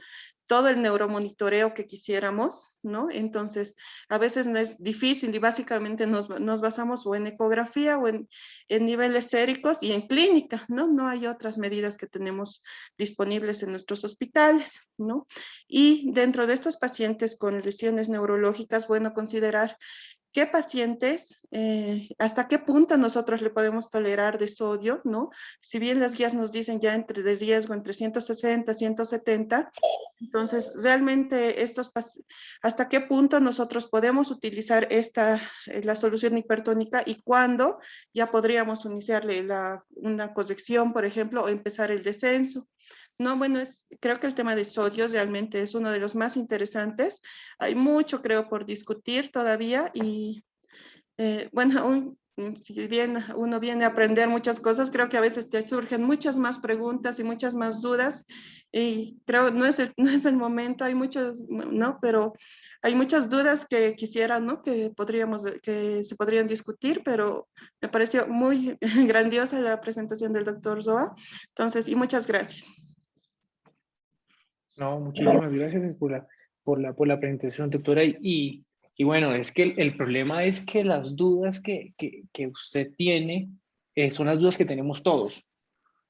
todo el neuromonitoreo que quisiéramos, ¿no? Entonces, a veces no es difícil y básicamente nos basamos o en ecografía o en niveles séricos y en clínica, ¿no? No hay otras medidas que tenemos disponibles en nuestros hospitales, ¿no? Y dentro de estos pacientes con lesiones neurológicas, bueno, considerar qué pacientes, hasta qué punto nosotros le podemos tolerar de sodio, ¿no? Si bien las guías nos dicen ya entre de riesgo entre 160, 170, entonces realmente hasta qué punto nosotros podemos utilizar la solución hipertónica y cuándo ya podríamos iniciarle una corrección, por ejemplo, o empezar el descenso. No, bueno, creo que el tema de sodio realmente es uno de los más interesantes. Hay mucho, creo, por discutir todavía y, bueno, si bien uno viene a aprender muchas cosas, creo que a veces te surgen muchas más preguntas y muchas más dudas y creo no es el momento, hay muchos, ¿no? Pero hay muchas dudas que quisiera, ¿no? Que se podrían discutir, pero me pareció muy grandiosa la presentación del doctor Roa. Entonces, y muchas gracias. No, muchísimas gracias por la presentación, doctora. Y bueno, es que el problema es que las dudas que usted tiene son las dudas que tenemos todos.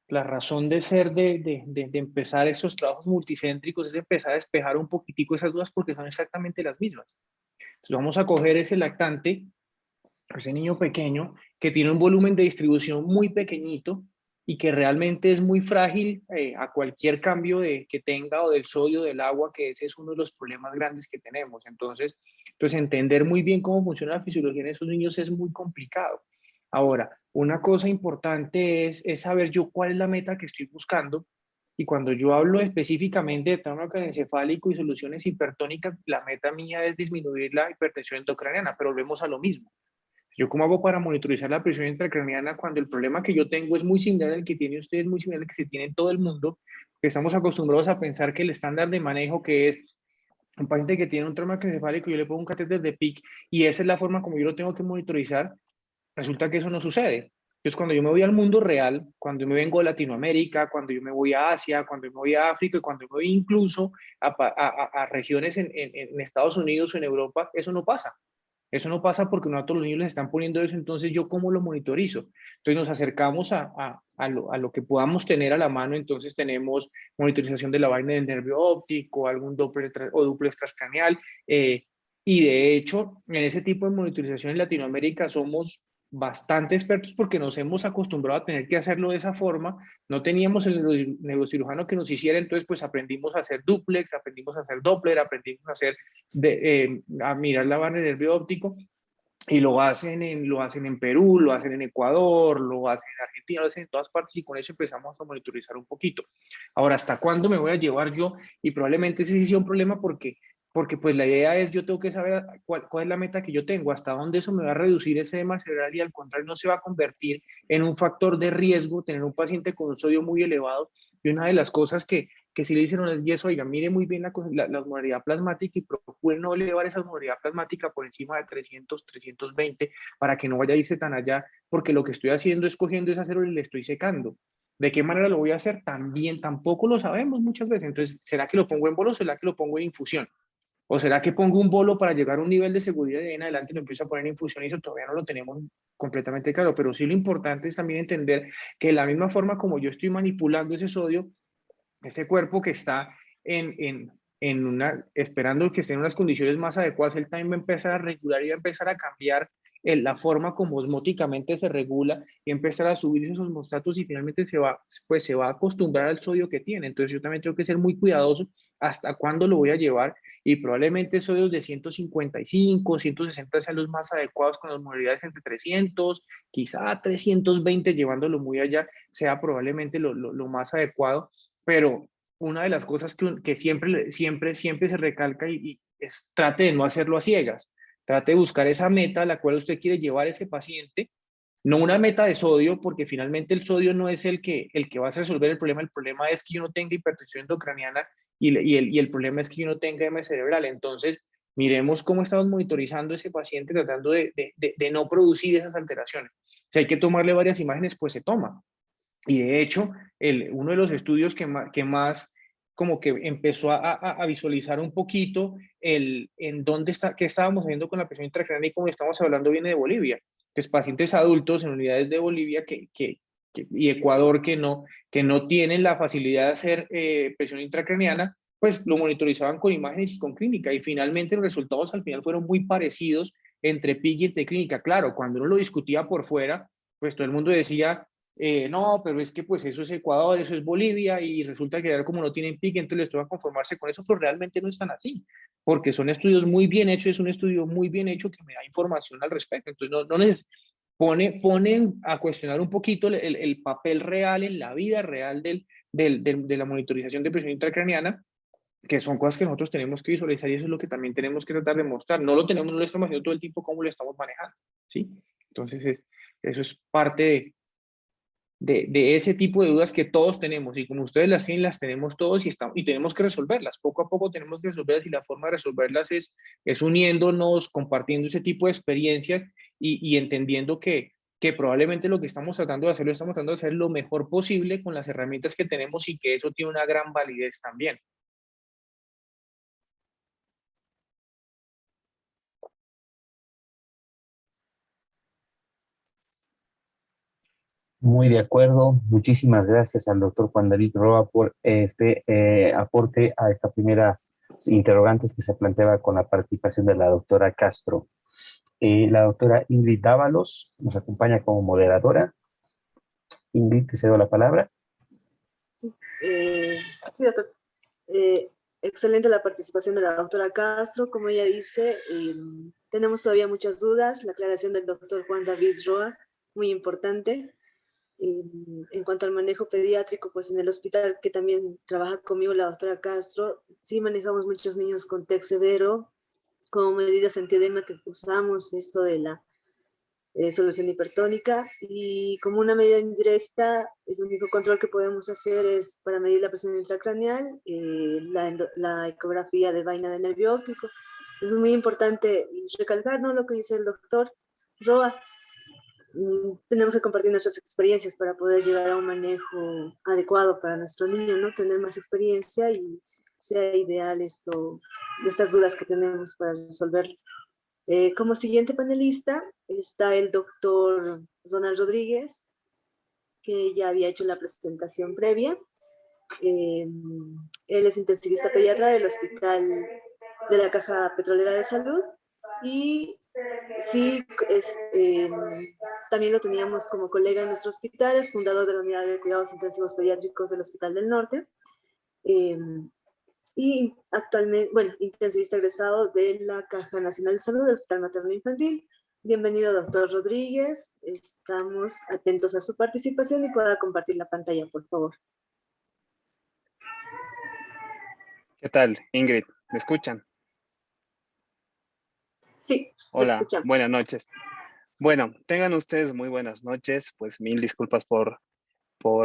La razón de ser de empezar esos trabajos multicéntricos es empezar a despejar un poquitico esas dudas porque son exactamente las mismas. Entonces vamos a coger ese lactante, ese niño pequeño que tiene un volumen de distribución muy pequeñito y que realmente es muy frágil a cualquier cambio que tenga o del sodio del agua, que ese es uno de los problemas grandes que tenemos. Entonces entender muy bien cómo funciona la fisiología en esos niños es muy complicado. Ahora, una cosa importante es saber yo cuál es la meta que estoy buscando. Y cuando yo hablo específicamente de trauma craneoencefálico y soluciones hipertónicas, la meta mía es disminuir la hipertensión endocraniana, pero volvemos a lo mismo. ¿Yo cómo hago para monitorizar la presión intracraneana cuando el problema que yo tengo es muy similar al que tiene usted, es muy similar al que se tiene en todo el mundo? Que estamos acostumbrados a pensar que el estándar de manejo, que es un paciente que tiene un trauma craneoencefálico, yo le pongo un catéter de PIC y esa es la forma como yo lo tengo que monitorizar, resulta que eso no sucede. Entonces, cuando yo me voy al mundo real, cuando yo me vengo a Latinoamérica, cuando yo me voy a Asia, cuando yo me voy a África, cuando yo me voy incluso a regiones en Estados Unidos o en Europa, eso no pasa. Eso no pasa porque no a todos los niños les están poniendo eso, entonces yo cómo lo monitorizo. Entonces nos acercamos a lo que podamos tener a la mano, entonces tenemos monitorización de la vaina del nervio óptico, algún Doppler o duplex transcranial, y de hecho en ese tipo de monitorización en Latinoamérica somos bastante expertos porque nos hemos acostumbrado a tener que hacerlo de esa forma. No teníamos el neurocirujano que nos hiciera, entonces pues aprendimos a hacer duplex, aprendimos a hacer Doppler, aprendimos a hacer a mirar la banda de nervio óptico, y lo hacen en Perú, lo hacen en Ecuador, lo hacen en Argentina, lo hacen en todas partes, y con eso empezamos a monitorizar un poquito. Ahora, ¿hasta cuándo me voy a llevar yo? Y probablemente ese sí sea un problema porque pues la idea es, yo tengo que saber cuál es la meta que yo tengo, hasta dónde eso me va a reducir ese edema cerebral y al contrario no se va a convertir en un factor de riesgo tener un paciente con un sodio muy elevado. Y una de las cosas que si le dicen al yeso, oiga, mire muy bien la osmolaridad plasmática y procure no elevar esa osmolaridad plasmática por encima de 300, 320 para que no vaya a irse tan allá, porque lo que estoy haciendo es cogiendo esa célula y le estoy secando. ¿De qué manera lo voy a hacer? También tampoco lo sabemos muchas veces. Entonces, ¿será que lo pongo en bolo o será que lo pongo en infusión? ¿O será que pongo un bolo para llegar a un nivel de seguridad y de ahí en adelante lo empiezo a poner en infusión? Y eso todavía no lo tenemos completamente claro. Pero sí lo importante es también entender que de la misma forma como yo estoy manipulando ese sodio, ese cuerpo que está esperando que esté en unas condiciones más adecuadas, él también va a empezar a regular y va a empezar a cambiar la forma como osmóticamente se regula y empezar a subir esos osmostatos y finalmente se va a acostumbrar al sodio que tiene. Entonces yo también tengo que ser muy cuidadoso hasta cuándo lo voy a llevar y probablemente sodios de 155, 160 sean los más adecuados con las osmolaridades entre 300, quizá 320 llevándolo muy allá sea probablemente lo más adecuado, pero una de las cosas que siempre se recalca y es trate de no hacerlo a ciegas. Trate de buscar esa meta a la cual usted quiere llevar a ese paciente, no una meta de sodio, porque finalmente el sodio no es el que va a resolver el problema es que yo no tenga hipertensión endocraniana y el problema es que yo no tenga M cerebral. Entonces, miremos cómo estamos monitorizando a ese paciente tratando de no producir esas alteraciones. Si hay que tomarle varias imágenes, pues se toma. Y de hecho, uno de los estudios que más como que empezó a visualizar un poquito en dónde está, qué estábamos haciendo con la presión intracraneal y como estamos hablando viene de Bolivia. Pues pacientes adultos en unidades de Bolivia y Ecuador que no tienen la facilidad de hacer presión intracraneana, pues lo monitorizaban con imágenes y con clínica. Y finalmente los resultados al final fueron muy parecidos entre PIC y entre clínica. Claro, cuando uno lo discutía por fuera, pues todo el mundo decía, no, pero es que pues eso es Ecuador, eso es Bolivia y resulta que como no tienen PIC, entonces les toca conformarse con eso, pero realmente no están así, porque son estudios muy bien hechos, es un estudio muy bien hecho que me da información al respecto. Entonces no les ponen a cuestionar un poquito el papel real en la vida real de la monitorización de presión intracraneana, que son cosas que nosotros tenemos que visualizar y eso es lo que también tenemos que tratar de mostrar. No lo tenemos, no lo estamos haciendo todo el tiempo, cómo lo estamos manejando, ¿sí? Entonces eso es parte de ese tipo de dudas que todos tenemos y como ustedes las tienen, las tenemos todos y tenemos que resolverlas. Poco a poco tenemos que resolverlas y la forma de resolverlas es uniéndonos, compartiendo ese tipo de experiencias y entendiendo que probablemente lo que estamos tratando de hacer, lo estamos tratando de hacer lo mejor posible con las herramientas que tenemos y que eso tiene una gran validez también. Muy de acuerdo. Muchísimas gracias al doctor Juan David Roa por este aporte a esta primera interrogantes que se planteaba con la participación de la doctora Castro. La doctora Ingrid Dávalos nos acompaña como moderadora. Ingrid, te cedo la palabra. Sí, doctor. Excelente la participación de la doctora Castro. Como ella dice, tenemos todavía muchas dudas. La aclaración del doctor Juan David Roa, muy importante. En cuanto al manejo pediátrico, pues en el hospital que también trabaja conmigo la doctora Castro, sí manejamos muchos niños con TEC severo. Como medidas antiedema que usamos esto de la solución hipertónica y como una medida indirecta, el único control que podemos hacer es para medir la presión intracraneal, la ecografía de vaina de nervio óptico. Es muy importante recalcar, ¿no?, lo que dice el doctor Roa. Tenemos que compartir nuestras experiencias para poder llegar a un manejo adecuado para nuestro niño, ¿no? Tener más experiencia y sea ideal estas dudas que tenemos para resolverlas. Como siguiente panelista está el doctor Ronald Rodríguez, que ya había hecho la presentación previa. Él es intensivista pediatra del Hospital de la Caja Petrolera de Salud y sí, también lo teníamos como colega en nuestro hospital, es fundador de la Unidad de Cuidados Intensivos Pediátricos del Hospital del Norte. Y actualmente, bueno, intensivista egresado de la Caja Nacional de Salud del Hospital Materno Infantil. Bienvenido, doctor Rodríguez. Estamos atentos a su participación y pueda compartir la pantalla, por favor. ¿Qué tal, Ingrid? ¿Me escuchan? Sí, hola, buenas noches. Bueno, tengan ustedes muy buenas noches. Pues mil disculpas por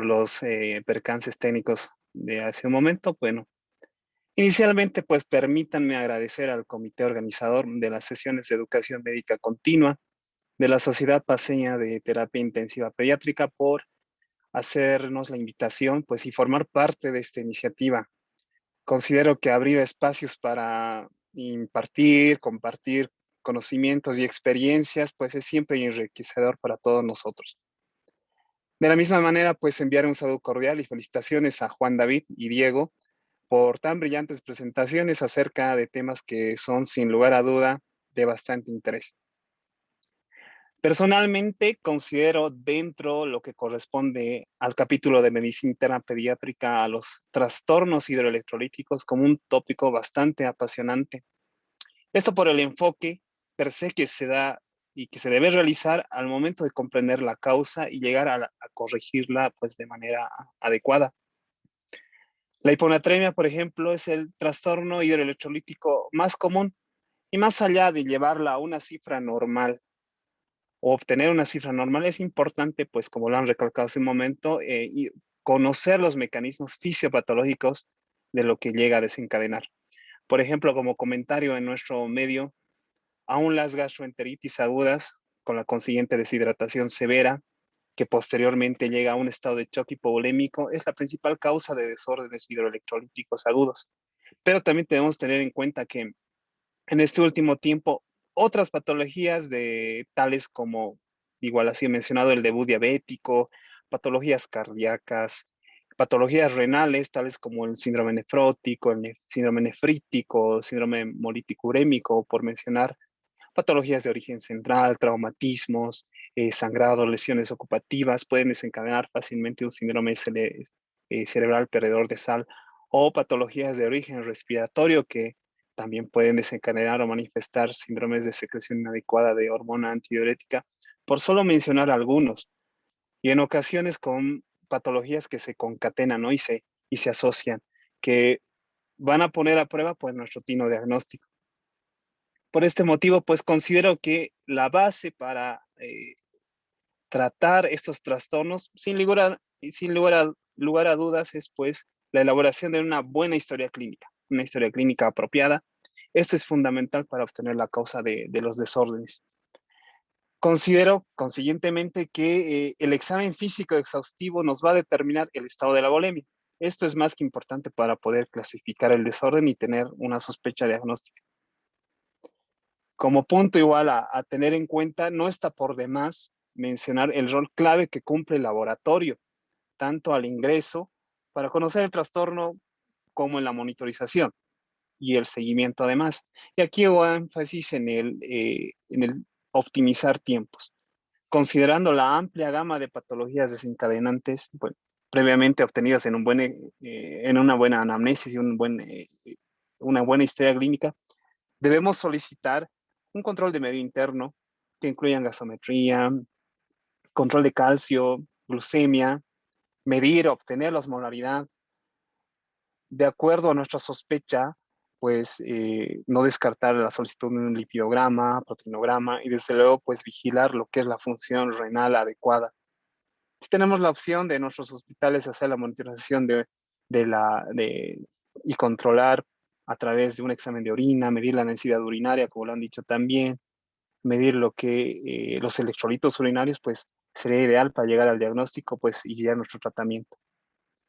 los percances técnicos de hace un momento. Bueno, inicialmente, pues permítanme agradecer al comité organizador de las sesiones de educación médica continua de la Sociedad Paceña de Terapia Intensiva Pediátrica por hacernos la invitación, pues, y formar parte de esta iniciativa. Considero que abrir espacios para impartir, compartir conocimientos y experiencias, pues es siempre enriquecedor para todos nosotros. De la misma manera, pues enviar un saludo cordial y felicitaciones a Juan David y Diego por tan brillantes presentaciones acerca de temas que son, sin lugar a duda, de bastante interés. Personalmente, considero dentro lo que corresponde al capítulo de medicina interna pediátrica a los trastornos hidroelectrolíticos como un tópico bastante apasionante. Esto por el enfoque per se que se da y que se debe realizar al momento de comprender la causa y llegar a corregirla, pues, de manera adecuada. La hiponatremia, por ejemplo, es el trastorno hidroelectrolítico más común Y más allá de llevarla a una cifra normal o obtener una cifra normal, es importante, pues como lo han recalcado hace un momento, y conocer los mecanismos fisiopatológicos de lo que llega a desencadenar. Por ejemplo, como comentario en nuestro medio, aún las gastroenteritis agudas, con la consiguiente deshidratación severa, que posteriormente llega a un estado de choque hipovolémico, es la principal causa de desórdenes hidroelectrolíticos agudos. Pero también debemos tener en cuenta que en este último tiempo, otras patologías tales como, igual así he mencionado, el debut diabético, patologías cardíacas, patologías renales, tales como el síndrome nefrótico, el síndrome nefrítico, síndrome hemolítico urémico, por mencionar, patologías de origen central, traumatismos, sangrado, lesiones ocupativas, pueden desencadenar fácilmente un síndrome cerebral perdedor de sal, o patologías de origen respiratorio que también pueden desencadenar o manifestar síndromes de secreción inadecuada de hormona antidiurética, por solo mencionar algunos. Y en ocasiones con patologías que se concatenan, ¿no? y se asocian, que van a poner a prueba pues, nuestro tino diagnóstico. Por este motivo, pues considero que la base para tratar estos trastornos, sin lugar a dudas, es pues la elaboración de una buena historia clínica apropiada. Esto es fundamental para obtener la causa de los desórdenes. Considero, consiguientemente, que el examen físico exhaustivo nos va a determinar el estado de la volemia. Esto es más que importante para poder clasificar el desorden y tener una sospecha diagnóstica. Como punto igual a tener en cuenta, no está por demás mencionar el rol clave que cumple el laboratorio, tanto al ingreso, para conocer el trastorno, como en la monitorización y el seguimiento además. Y aquí hago énfasis en el optimizar tiempos, considerando la amplia gama de patologías desencadenantes, bueno, previamente obtenidas en una buena anamnesis y una buena historia clínica. Debemos solicitar un control de medio interno que incluya gasometría, control de calcio, glucemia, medir, obtener la osmolaridad. De acuerdo a nuestra sospecha, pues no descartar la solicitud de un lipidograma, proteinograma y desde luego pues vigilar lo que es la función renal adecuada. Si tenemos la opción de nuestros hospitales hacer la monitorización y controlar a través de un examen de orina, medir la densidad urinaria, como lo han dicho también, medir los electrolitos urinarios, pues sería ideal para llegar al diagnóstico pues, y guiar nuestro tratamiento.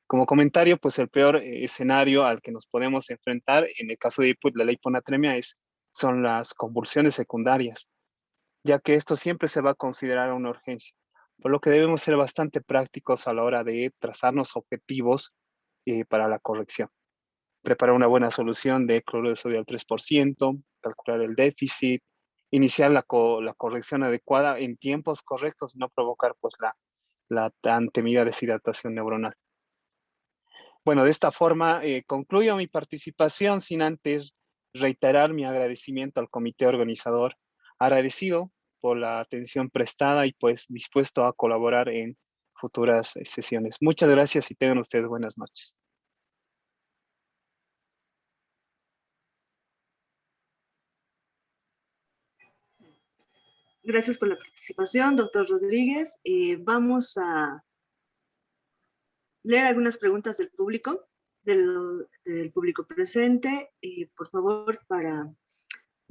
Como comentario, pues el peor escenario al que nos podemos enfrentar en el caso de la hiponatremia son las convulsiones secundarias, ya que esto siempre se va a considerar una urgencia, por lo que debemos ser bastante prácticos a la hora de trazarnos objetivos para la corrección. Preparar una buena solución de cloruro de sodio al 3%, calcular el déficit, iniciar la corrección adecuada en tiempos correctos y no provocar pues, la tan temida deshidratación neuronal. Bueno, de esta forma concluyo mi participación sin antes reiterar mi agradecimiento al comité organizador, agradecido por la atención prestada y pues dispuesto a colaborar en futuras sesiones. Muchas gracias y tengan ustedes buenas noches. Gracias por la participación, doctor Rodríguez. Vamos a leer algunas preguntas del público, del público presente. Por favor, para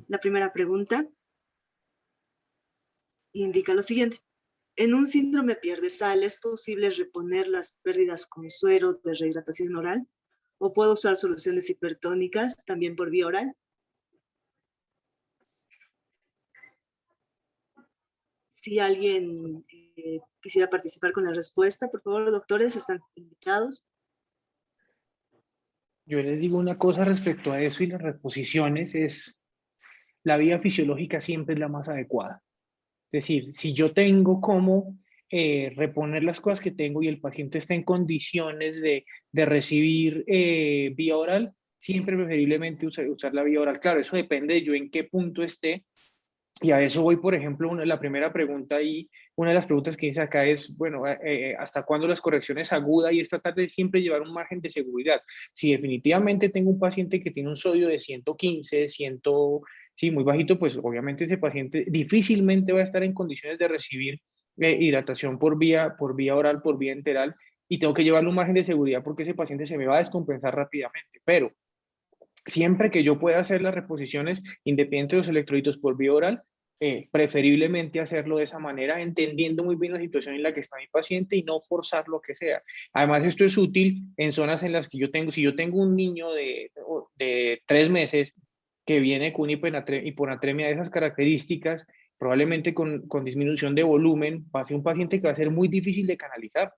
la primera pregunta, indica lo siguiente. En un síndrome pierde sal, ¿es posible reponer las pérdidas con suero de rehidratación oral? ¿O puedo usar soluciones hipertónicas también por vía oral? Si alguien quisiera participar con la respuesta, por favor, los doctores están invitados. Yo les digo una cosa respecto a eso y las reposiciones es, la vía fisiológica siempre es la más adecuada. Es decir, si yo tengo cómo reponer las cosas que tengo y el paciente está en condiciones de recibir vía oral, siempre preferiblemente usar la vía oral. Claro, eso depende de yo en qué punto esté. Y a eso voy, por ejemplo, la primera pregunta y una de las preguntas que dice acá es, bueno, ¿hasta cuándo las correcciones agudas? Y es tratar de siempre llevar un margen de seguridad. Si definitivamente tengo un paciente que tiene un sodio de 115, ¿sí? Muy bajito, pues obviamente ese paciente difícilmente va a estar en condiciones de recibir hidratación por vía oral, por vía enteral, y tengo que llevarle un margen de seguridad porque ese paciente se me va a descompensar rápidamente. Pero siempre que yo pueda hacer las reposiciones independientes de los electrolitos por vía oral, preferiblemente hacerlo de esa manera, entendiendo muy bien la situación en la que está mi paciente y no forzar lo que sea. Además, esto es útil en zonas en las que yo tengo, si yo tengo un niño de 3 meses que viene con hiponatremia de esas características, probablemente con disminución de volumen, va a ser un paciente que va a ser muy difícil de canalizar.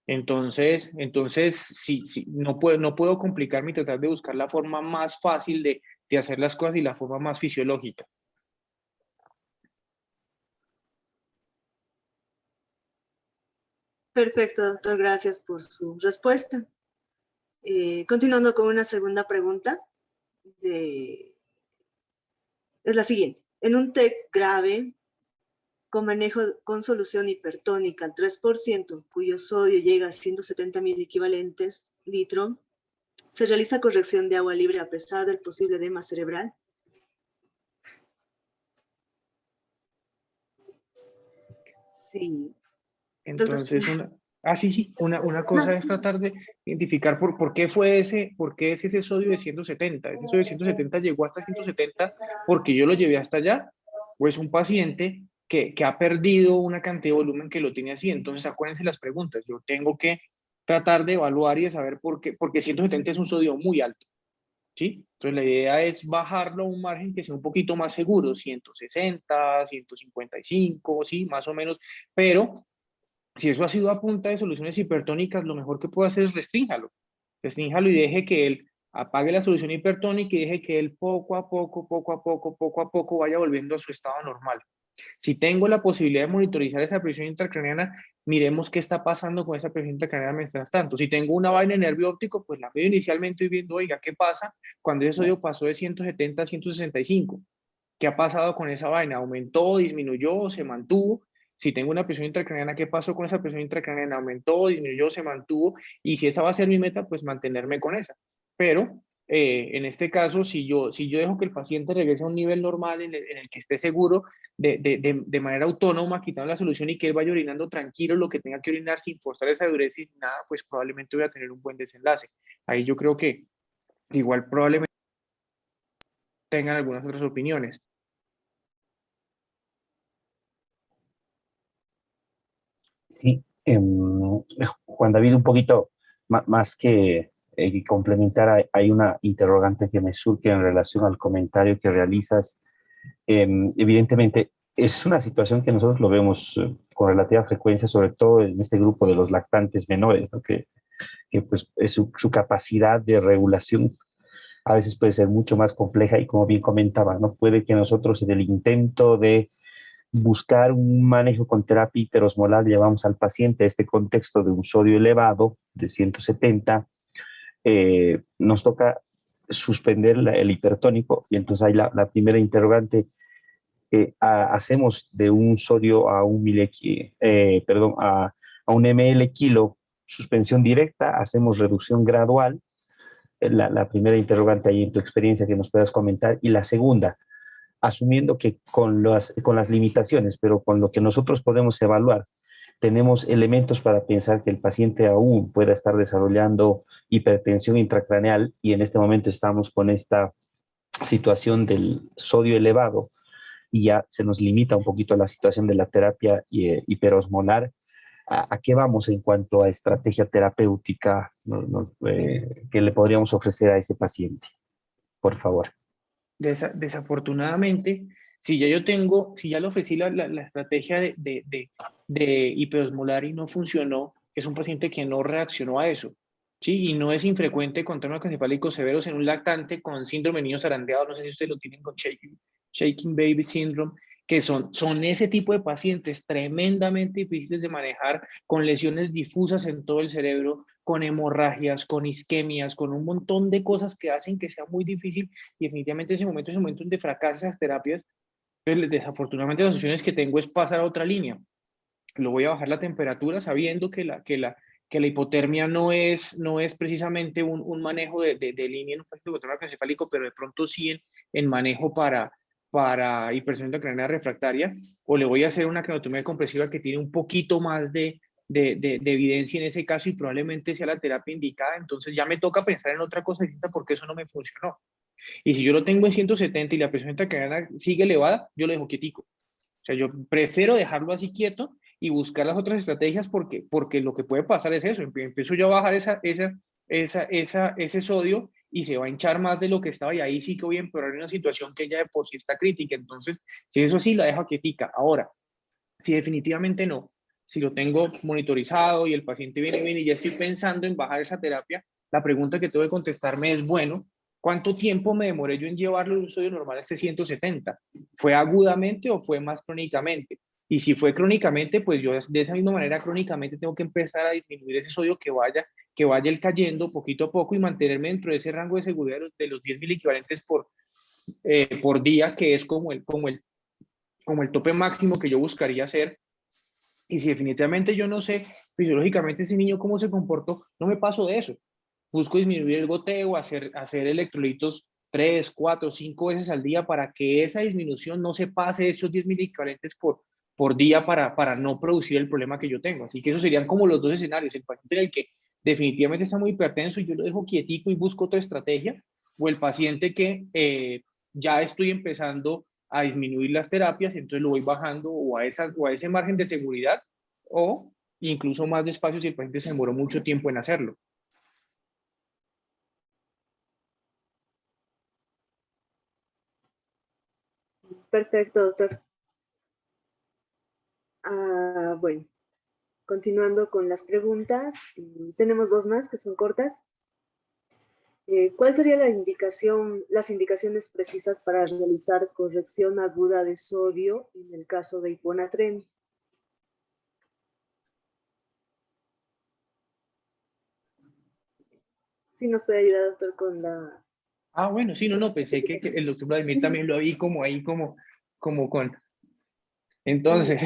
Entonces sí, no puedo complicarme y tratar de buscar la forma más fácil de hacer las cosas y la forma más fisiológica. Perfecto, doctor, gracias por su respuesta. Continuando con una segunda pregunta, es la siguiente. En un TEC grave, con manejo con solución hipertónica al 3%, cuyo sodio llega a 170 miliequivalentes litro, ¿se realiza corrección de agua libre a pesar del posible edema cerebral? Sí. Entonces, una cosa es tratar de identificar por qué es ese sodio de 170. Ese sodio de 170 llegó hasta 170 porque yo lo llevé hasta allá, o es un paciente que ha perdido una cantidad de volumen que lo tiene así. Entonces, acuérdense las preguntas. Yo tengo que tratar de evaluar y de saber por qué, porque 170 es un sodio muy alto, ¿sí? Entonces, la idea es bajarlo a un margen que sea un poquito más seguro, 160, 155, sí, más o menos, pero si eso ha sido a punta de soluciones hipertónicas, lo mejor que puedo hacer es restrínjalo. Restrínjalo y deje que él apague la solución hipertónica y deje que él poco a poco vaya volviendo a su estado normal. Si tengo la posibilidad de monitorizar esa presión intracraneana, miremos qué está pasando con esa presión intracraneana mientras tanto. Si tengo una vaina de nervio óptico, pues la veo inicialmente y viendo, oiga, ¿qué pasa cuando ese sodio pasó de 170 a 165? ¿Qué ha pasado con esa vaina? ¿Aumentó, disminuyó, se mantuvo? Si tengo una presión intracraneana, ¿qué pasó con esa presión intracraneana? ¿Aumentó, disminuyó, se mantuvo? Y si esa va a ser mi meta, pues mantenerme con esa. Pero en este caso, si yo dejo que el paciente regrese a un nivel normal en el que esté seguro de manera autónoma, quitando la solución y que él vaya orinando tranquilo lo que tenga que orinar sin forzar esa dureza y nada, pues probablemente voy a tener un buen desenlace. Ahí yo creo que igual probablemente tengan algunas otras opiniones. Sí, Juan David, un poquito más que complementar, hay una interrogante que me surge en relación al comentario que realizas. Evidentemente, es una situación que nosotros lo vemos con relativa frecuencia, sobre todo en este grupo de los lactantes menores, ¿no? Que pues su capacidad de regulación a veces puede ser mucho más compleja y como bien comentaba, ¿no? Puede que nosotros en el intento de buscar un manejo con terapia hiperosmolar, llevamos al paciente a este contexto de un sodio elevado de 170, nos toca suspender el hipertónico y entonces hay la primera interrogante, hacemos de un sodio a un a un ml kilo suspensión directa, hacemos reducción gradual, la primera interrogante ahí en tu experiencia que nos puedas comentar, y la segunda, asumiendo que con las limitaciones, pero con lo que nosotros podemos evaluar, tenemos elementos para pensar que el paciente aún pueda estar desarrollando hipertensión intracraneal y en este momento estamos con esta situación del sodio elevado y ya se nos limita un poquito la situación de la terapia hiperosmolar. ¿A qué vamos en cuanto a estrategia terapéutica que le podríamos ofrecer a ese paciente? Por favor. Desafortunadamente, si ya le ofrecí la estrategia de hiperosmolar y no funcionó, es un paciente que no reaccionó a eso, ¿sí? Y no es infrecuente con traumas encefálicos severos en un lactante con síndrome de niño zarandeado, no sé si ustedes lo tienen con shaking baby syndrome, que son ese tipo de pacientes tremendamente difíciles de manejar, con lesiones difusas en todo el cerebro, con hemorragias, con isquemias, con un montón de cosas que hacen que sea muy difícil y definitivamente ese momento es el momento donde fracasan esas terapias. Entonces, desafortunadamente las opciones que tengo es pasar a otra línea. Lo voy a bajar la temperatura sabiendo que la hipotermia no es precisamente un manejo de línea en un paciente con trauma encefálico, pero de pronto sí en manejo para para hipertensión intracraneal refractaria, o le voy a hacer una craneotomía compresiva que tiene un poquito más de evidencia en ese caso y probablemente sea la terapia indicada, entonces ya me toca pensar en otra cosa distinta porque eso no me funcionó. Y si yo lo tengo en 170 y la presión intracraneal sigue elevada, yo lo dejo quietico. O sea, yo prefiero dejarlo así quieto y buscar las otras estrategias porque lo que puede pasar es eso, empiezo yo a bajar ese sodio y se va a hinchar más de lo que estaba y ahí sí que voy a empeorar en una situación que ya de por sí está crítica. Entonces, si eso sí, la dejo quietica. Ahora, si definitivamente no, si lo tengo monitorizado y el paciente viene y ya estoy pensando en bajar esa terapia, la pregunta que tengo que contestarme es, bueno, ¿cuánto tiempo me demoré yo en llevarlo de un sodio normal a este 170? ¿Fue agudamente o fue más crónicamente? Y si fue crónicamente, pues yo de esa misma manera crónicamente tengo que empezar a disminuir ese sodio que vaya el cayendo poquito a poco y mantenerme dentro de ese rango de seguridad de los 10.000 equivalentes por día, que es como el tope máximo que yo buscaría hacer. Y si definitivamente yo no sé fisiológicamente ese niño cómo se comportó, no me paso de eso. Busco disminuir el goteo, hacer electrolitos 3, 4, 5 veces al día para que esa disminución no se pase esos 10.000 equivalentes por día para no producir el problema que yo tengo. Así que esos serían como los dos escenarios. El paciente en el que definitivamente está muy hipertenso y yo lo dejo quietico y busco otra estrategia, o el paciente que ya estoy empezando a disminuir las terapias, entonces lo voy bajando o a ese margen de seguridad o incluso más despacio si el paciente se demoró mucho tiempo en hacerlo. Perfecto, doctor. Bueno, continuando con las preguntas, tenemos dos más que son cortas. ¿Cuál sería las indicaciones precisas para realizar corrección aguda de sodio en el caso de hiponatremia? Sí nos puede ayudar, doctor, con la... Bueno, sí, no, pensé que el doctor Vladimir también lo vi como ahí, como con... Entonces,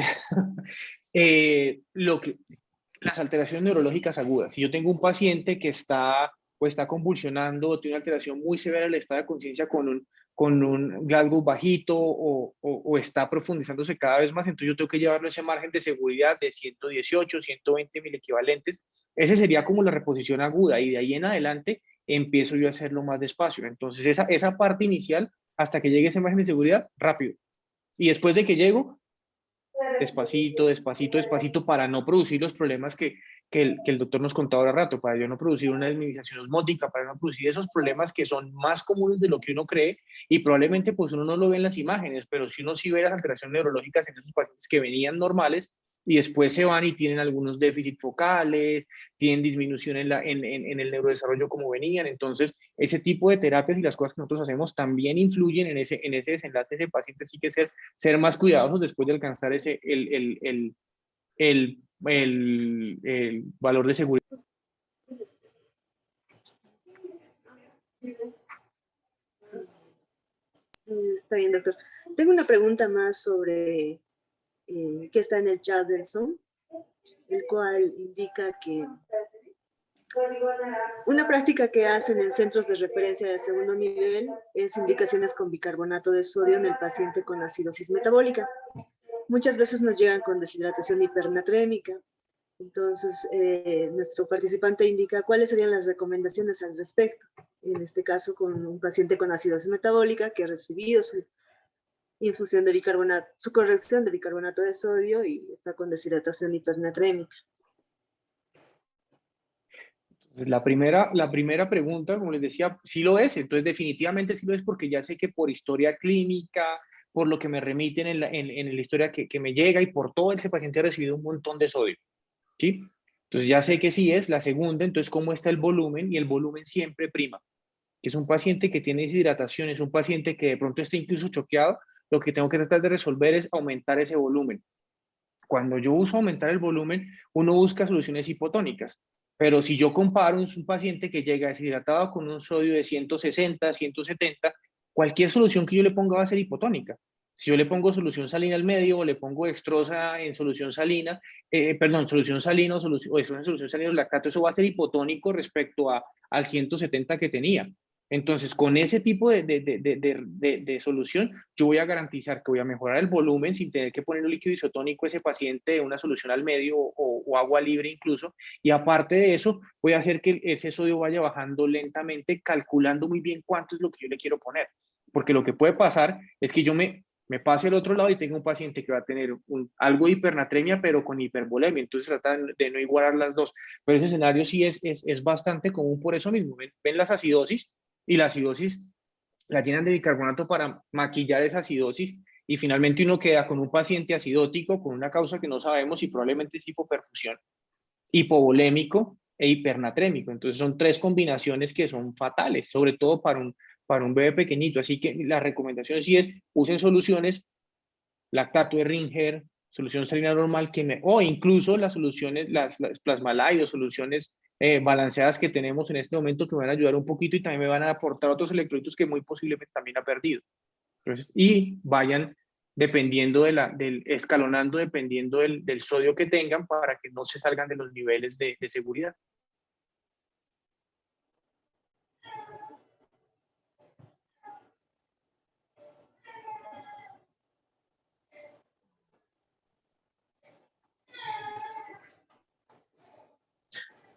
las alteraciones neurológicas agudas. Si yo tengo un paciente que está convulsionando o tiene una alteración muy severa del estado de conciencia con un Glasgow bajito o está profundizándose cada vez más, entonces yo tengo que llevarlo a ese margen de seguridad de 118, 120 mil equivalentes. Ese sería como la reposición aguda y de ahí en adelante empiezo yo a hacerlo más despacio. Entonces esa parte inicial, hasta que llegue ese margen de seguridad, rápido. Y después de que llego, despacito, despacito, despacito, para no producir los problemas que el doctor nos contaba ahora rato, para yo no producir una disminución osmótica, para no producir esos problemas que son más comunes de lo que uno cree y probablemente pues uno no lo ve en las imágenes, pero si uno sí ve las alteraciones neurológicas en esos pacientes que venían normales y después se van y tienen algunos déficits focales, tienen disminución en el neurodesarrollo como venían. Entonces, ese tipo de terapias y las cosas que nosotros hacemos también influyen en ese desenlace de ese paciente. Así que ser más cuidadosos después de alcanzar el valor de seguridad. Está bien, doctor. Tengo una pregunta más sobre que está en el chat del Zoom, el cual indica que una práctica que hacen en centros de referencia de segundo nivel es indicaciones con bicarbonato de sodio en el paciente con acidosis metabólica. Muchas veces nos llegan con deshidratación hipernatrémica. Entonces, nuestro participante indica cuáles serían las recomendaciones al respecto. En este caso, con un paciente con acidosis metabólica que ha recibido su infusión de bicarbonato, su corrección de bicarbonato de sodio y está con deshidratación hipernatrémica. La primera pregunta, como les decía, sí lo es. Entonces, definitivamente sí lo es porque ya sé que por historia clínica, por lo que me remiten en la historia que me llega y por todo ese paciente ha recibido un montón de sodio. ¿Sí? Entonces ya sé que sí es. La segunda, entonces, ¿cómo está el volumen? Y el volumen siempre prima. Que es un paciente que tiene deshidratación, es un paciente que de pronto está incluso choqueado, lo que tengo que tratar de resolver es aumentar ese volumen. Cuando yo uso aumentar el volumen, uno busca soluciones hipotónicas. Pero si yo comparo un paciente que llega deshidratado con un sodio de 160, 170, cualquier solución que yo le ponga va a ser hipotónica. Si yo le pongo solución salina al medio o le pongo dextrosa en solución salina, solución salina o solución salina lactato, eso va a ser hipotónico respecto al 170 que tenía. Entonces, con ese tipo de solución, yo voy a garantizar que voy a mejorar el volumen sin tener que poner un líquido isotónico a ese paciente de una solución al medio o agua libre incluso. Y aparte de eso, voy a hacer que ese sodio vaya bajando lentamente, calculando muy bien cuánto es lo que yo le quiero poner. Porque lo que puede pasar es que yo me pase al otro lado y tengo un paciente que va a tener algo de hipernatremia, pero con hipervolemia. Entonces tratan de no igualar las dos. Pero ese escenario sí es bastante común por eso mismo. Ven las acidosis y la acidosis la llenan de bicarbonato para maquillar esa acidosis y finalmente uno queda con un paciente acidótico con una causa que no sabemos y probablemente es hipoperfusión, hipovolémico e hipernatrémico. Entonces son tres combinaciones que son fatales, sobre todo para un bebé pequeñito. Así que la recomendación sí es usen soluciones, lactato de Ringer, solución salina normal, o incluso las soluciones, las plasmalide o soluciones balanceadas que tenemos en este momento que me van a ayudar un poquito y también me van a aportar otros electrolitos que muy posiblemente también ha perdido. Entonces, y vayan dependiendo del escalonando, dependiendo del sodio que tengan para que no se salgan de los niveles de seguridad.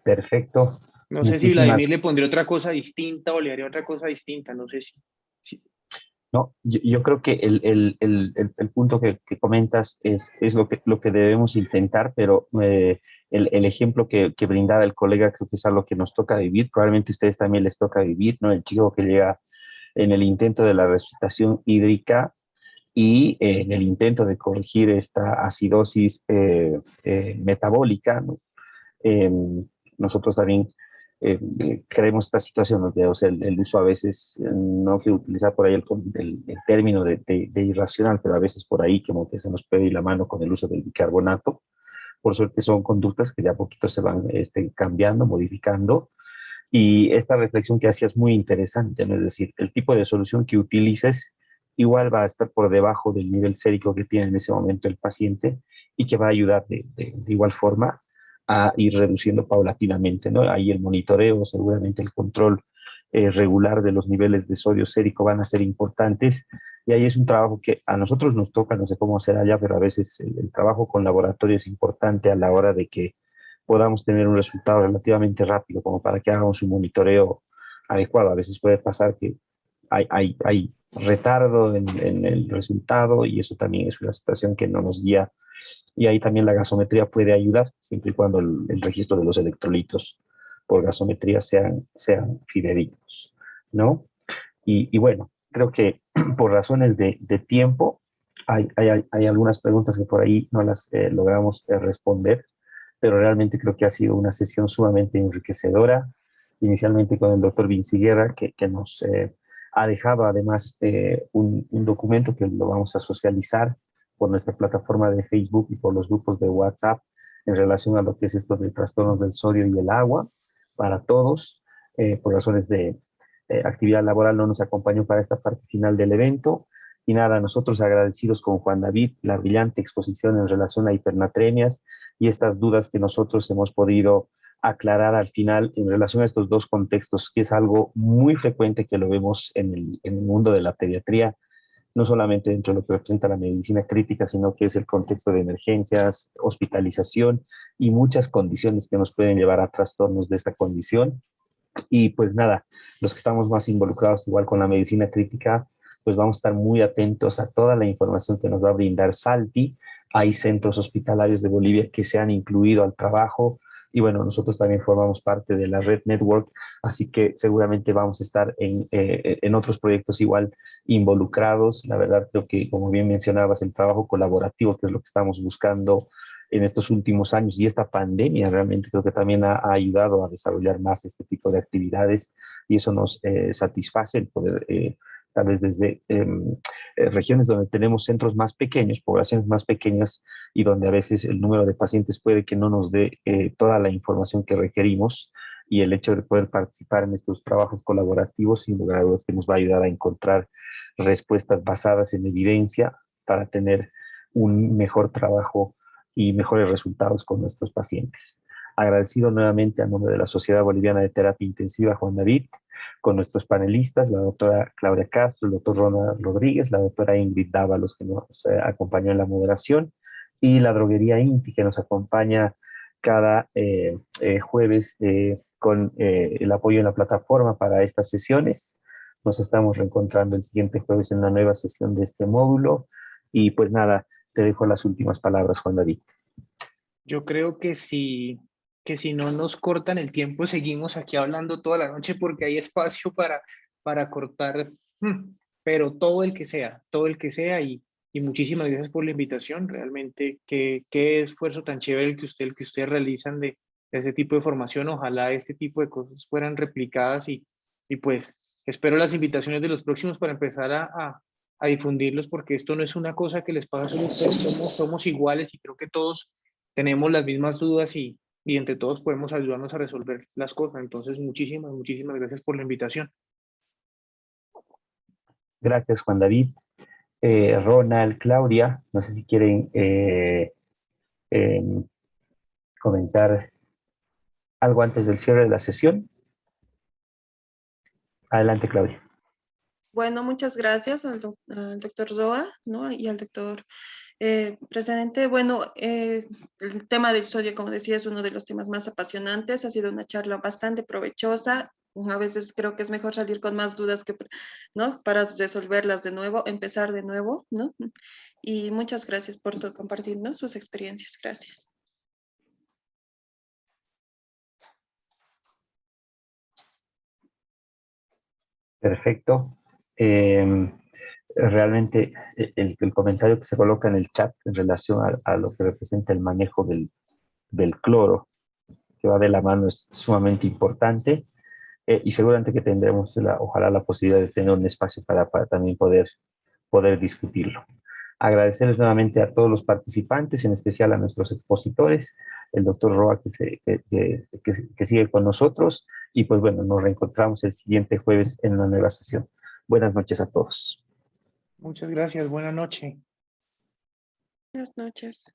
Perfecto. No sé si Muchísimas. Vladimir le pondría otra cosa distinta o le haría otra cosa distinta, no sé si. No, yo creo que el punto que comentas es lo que debemos intentar, pero el ejemplo que brindaba el colega creo que es algo que nos toca vivir, probablemente a ustedes también les toca vivir, ¿no? El chico que llega en el intento de la resucitación hídrica y en el intento de corregir esta acidosis metabólica, ¿no? Eh, nosotros también creemos esta situación donde, o sea, el uso a veces, no quiero utilizar por ahí el término de irracional, pero a veces por ahí como que se nos puede ir la mano con el uso del bicarbonato. Por suerte son conductas que de a poquito se van cambiando, modificando. Y esta reflexión que hacías es muy interesante, ¿no? Es decir, el tipo de solución que utilices igual va a estar por debajo del nivel sérico que tiene en ese momento el paciente y que va a ayudar de igual forma a ir reduciendo paulatinamente, ¿no? Ahí el monitoreo, seguramente el control regular de los niveles de sodio sérico van a ser importantes y ahí es un trabajo que a nosotros nos toca, no sé cómo será allá, pero a veces el trabajo con laboratorio es importante a la hora de que podamos tener un resultado relativamente rápido, como para que hagamos un monitoreo adecuado. A veces puede pasar que hay retardo en el resultado y eso también es una situación que no nos guía. Y ahí también la gasometría puede ayudar, siempre y cuando el registro de los electrolitos por gasometría sean fidedignos, ¿no? Y bueno, creo que por razones de tiempo, hay algunas preguntas que por ahí no las logramos responder, pero realmente creo que ha sido una sesión sumamente enriquecedora, inicialmente con el doctor Vinci Guerra, que nos ha dejado además un documento que lo vamos a socializar por nuestra plataforma de Facebook y por los grupos de WhatsApp en relación a lo que es esto de trastornos del sodio y el agua para todos, por razones de actividad laboral no nos acompañó para esta parte final del evento. Y nada, nosotros agradecidos con Juan David, la brillante exposición en relación a hipernatremias y estas dudas que nosotros hemos podido aclarar al final en relación a estos dos contextos, que es algo muy frecuente que lo vemos en el mundo de la pediatría, no solamente dentro de lo que representa la medicina crítica, sino que es el contexto de emergencias, hospitalización y muchas condiciones que nos pueden llevar a trastornos de esta condición. Y pues nada, los que estamos más involucrados igual con la medicina crítica, pues vamos a estar muy atentos a toda la información que nos va a brindar Salti. Hay centros hospitalarios de Bolivia que se han incluido al trabajo y bueno, nosotros también formamos parte de la Red Network, así que seguramente vamos a estar en otros proyectos igual involucrados. La verdad creo que, como bien mencionabas, el trabajo colaborativo, que es lo que estamos buscando en estos últimos años y esta pandemia realmente creo que también ha ayudado a desarrollar más este tipo de actividades y eso nos satisface el poder, tal vez desde regiones donde tenemos centros más pequeños, poblaciones más pequeñas y donde a veces el número de pacientes puede que no nos dé toda la información que requerimos y el hecho de poder participar en estos trabajos colaborativos sin lugar a dudas que nos va a ayudar a encontrar respuestas basadas en evidencia para tener un mejor trabajo y mejores resultados con nuestros pacientes. Agradecido nuevamente a nombre de la Sociedad Boliviana de Terapia Intensiva, Juan David, con nuestros panelistas, la doctora Claudia Castro, el doctor Ronald Rodríguez, la doctora Ingrid Dávalos, que nos acompañó en la moderación, y la droguería Inti, que nos acompaña cada jueves con el apoyo en la plataforma para estas sesiones. Nos estamos reencontrando el siguiente jueves en una nueva sesión de este módulo. Y pues nada, te dejo las últimas palabras, Juan David. Yo creo que si no nos cortan el tiempo, seguimos aquí hablando toda la noche porque hay espacio para cortar, pero todo el que sea, y muchísimas gracias por la invitación. Realmente, qué esfuerzo tan chévere el que ustedes realizan de este tipo de formación. Ojalá este tipo de cosas fueran replicadas y pues espero las invitaciones de los próximos para empezar a difundirlos, porque esto no es una cosa que les pasa solo a ustedes, somos iguales y creo que todos tenemos las mismas dudas y entre todos podemos ayudarnos a resolver las cosas. Entonces, muchísimas gracias por la invitación. Gracias, Juan David. Ronald, Claudia, no sé si quieren comentar algo antes del cierre de la sesión. Adelante, Claudia. Bueno, muchas gracias al doctor Roa, ¿no? Y al doctor presidente. Bueno, el tema del sodio, como decía, es uno de los temas más apasionantes. Ha sido una charla bastante provechosa. A veces creo que es mejor salir con más dudas que, ¿no? Para resolverlas de nuevo, empezar de nuevo, ¿no? Y muchas gracias por compartirnos sus experiencias. Gracias. Perfecto. Realmente el comentario que se coloca en el chat en relación a lo que representa el manejo del cloro, que va de la mano, es sumamente importante, y seguramente que tendremos, ojalá, la posibilidad de tener un espacio para también poder discutirlo. Agradecerles nuevamente a todos los participantes, en especial a nuestros expositores, el doctor Roa que sigue con nosotros, y pues bueno, nos reencontramos el siguiente jueves en una nueva sesión. Buenas noches a todos. Muchas gracias. Buenas noches. Buenas noches.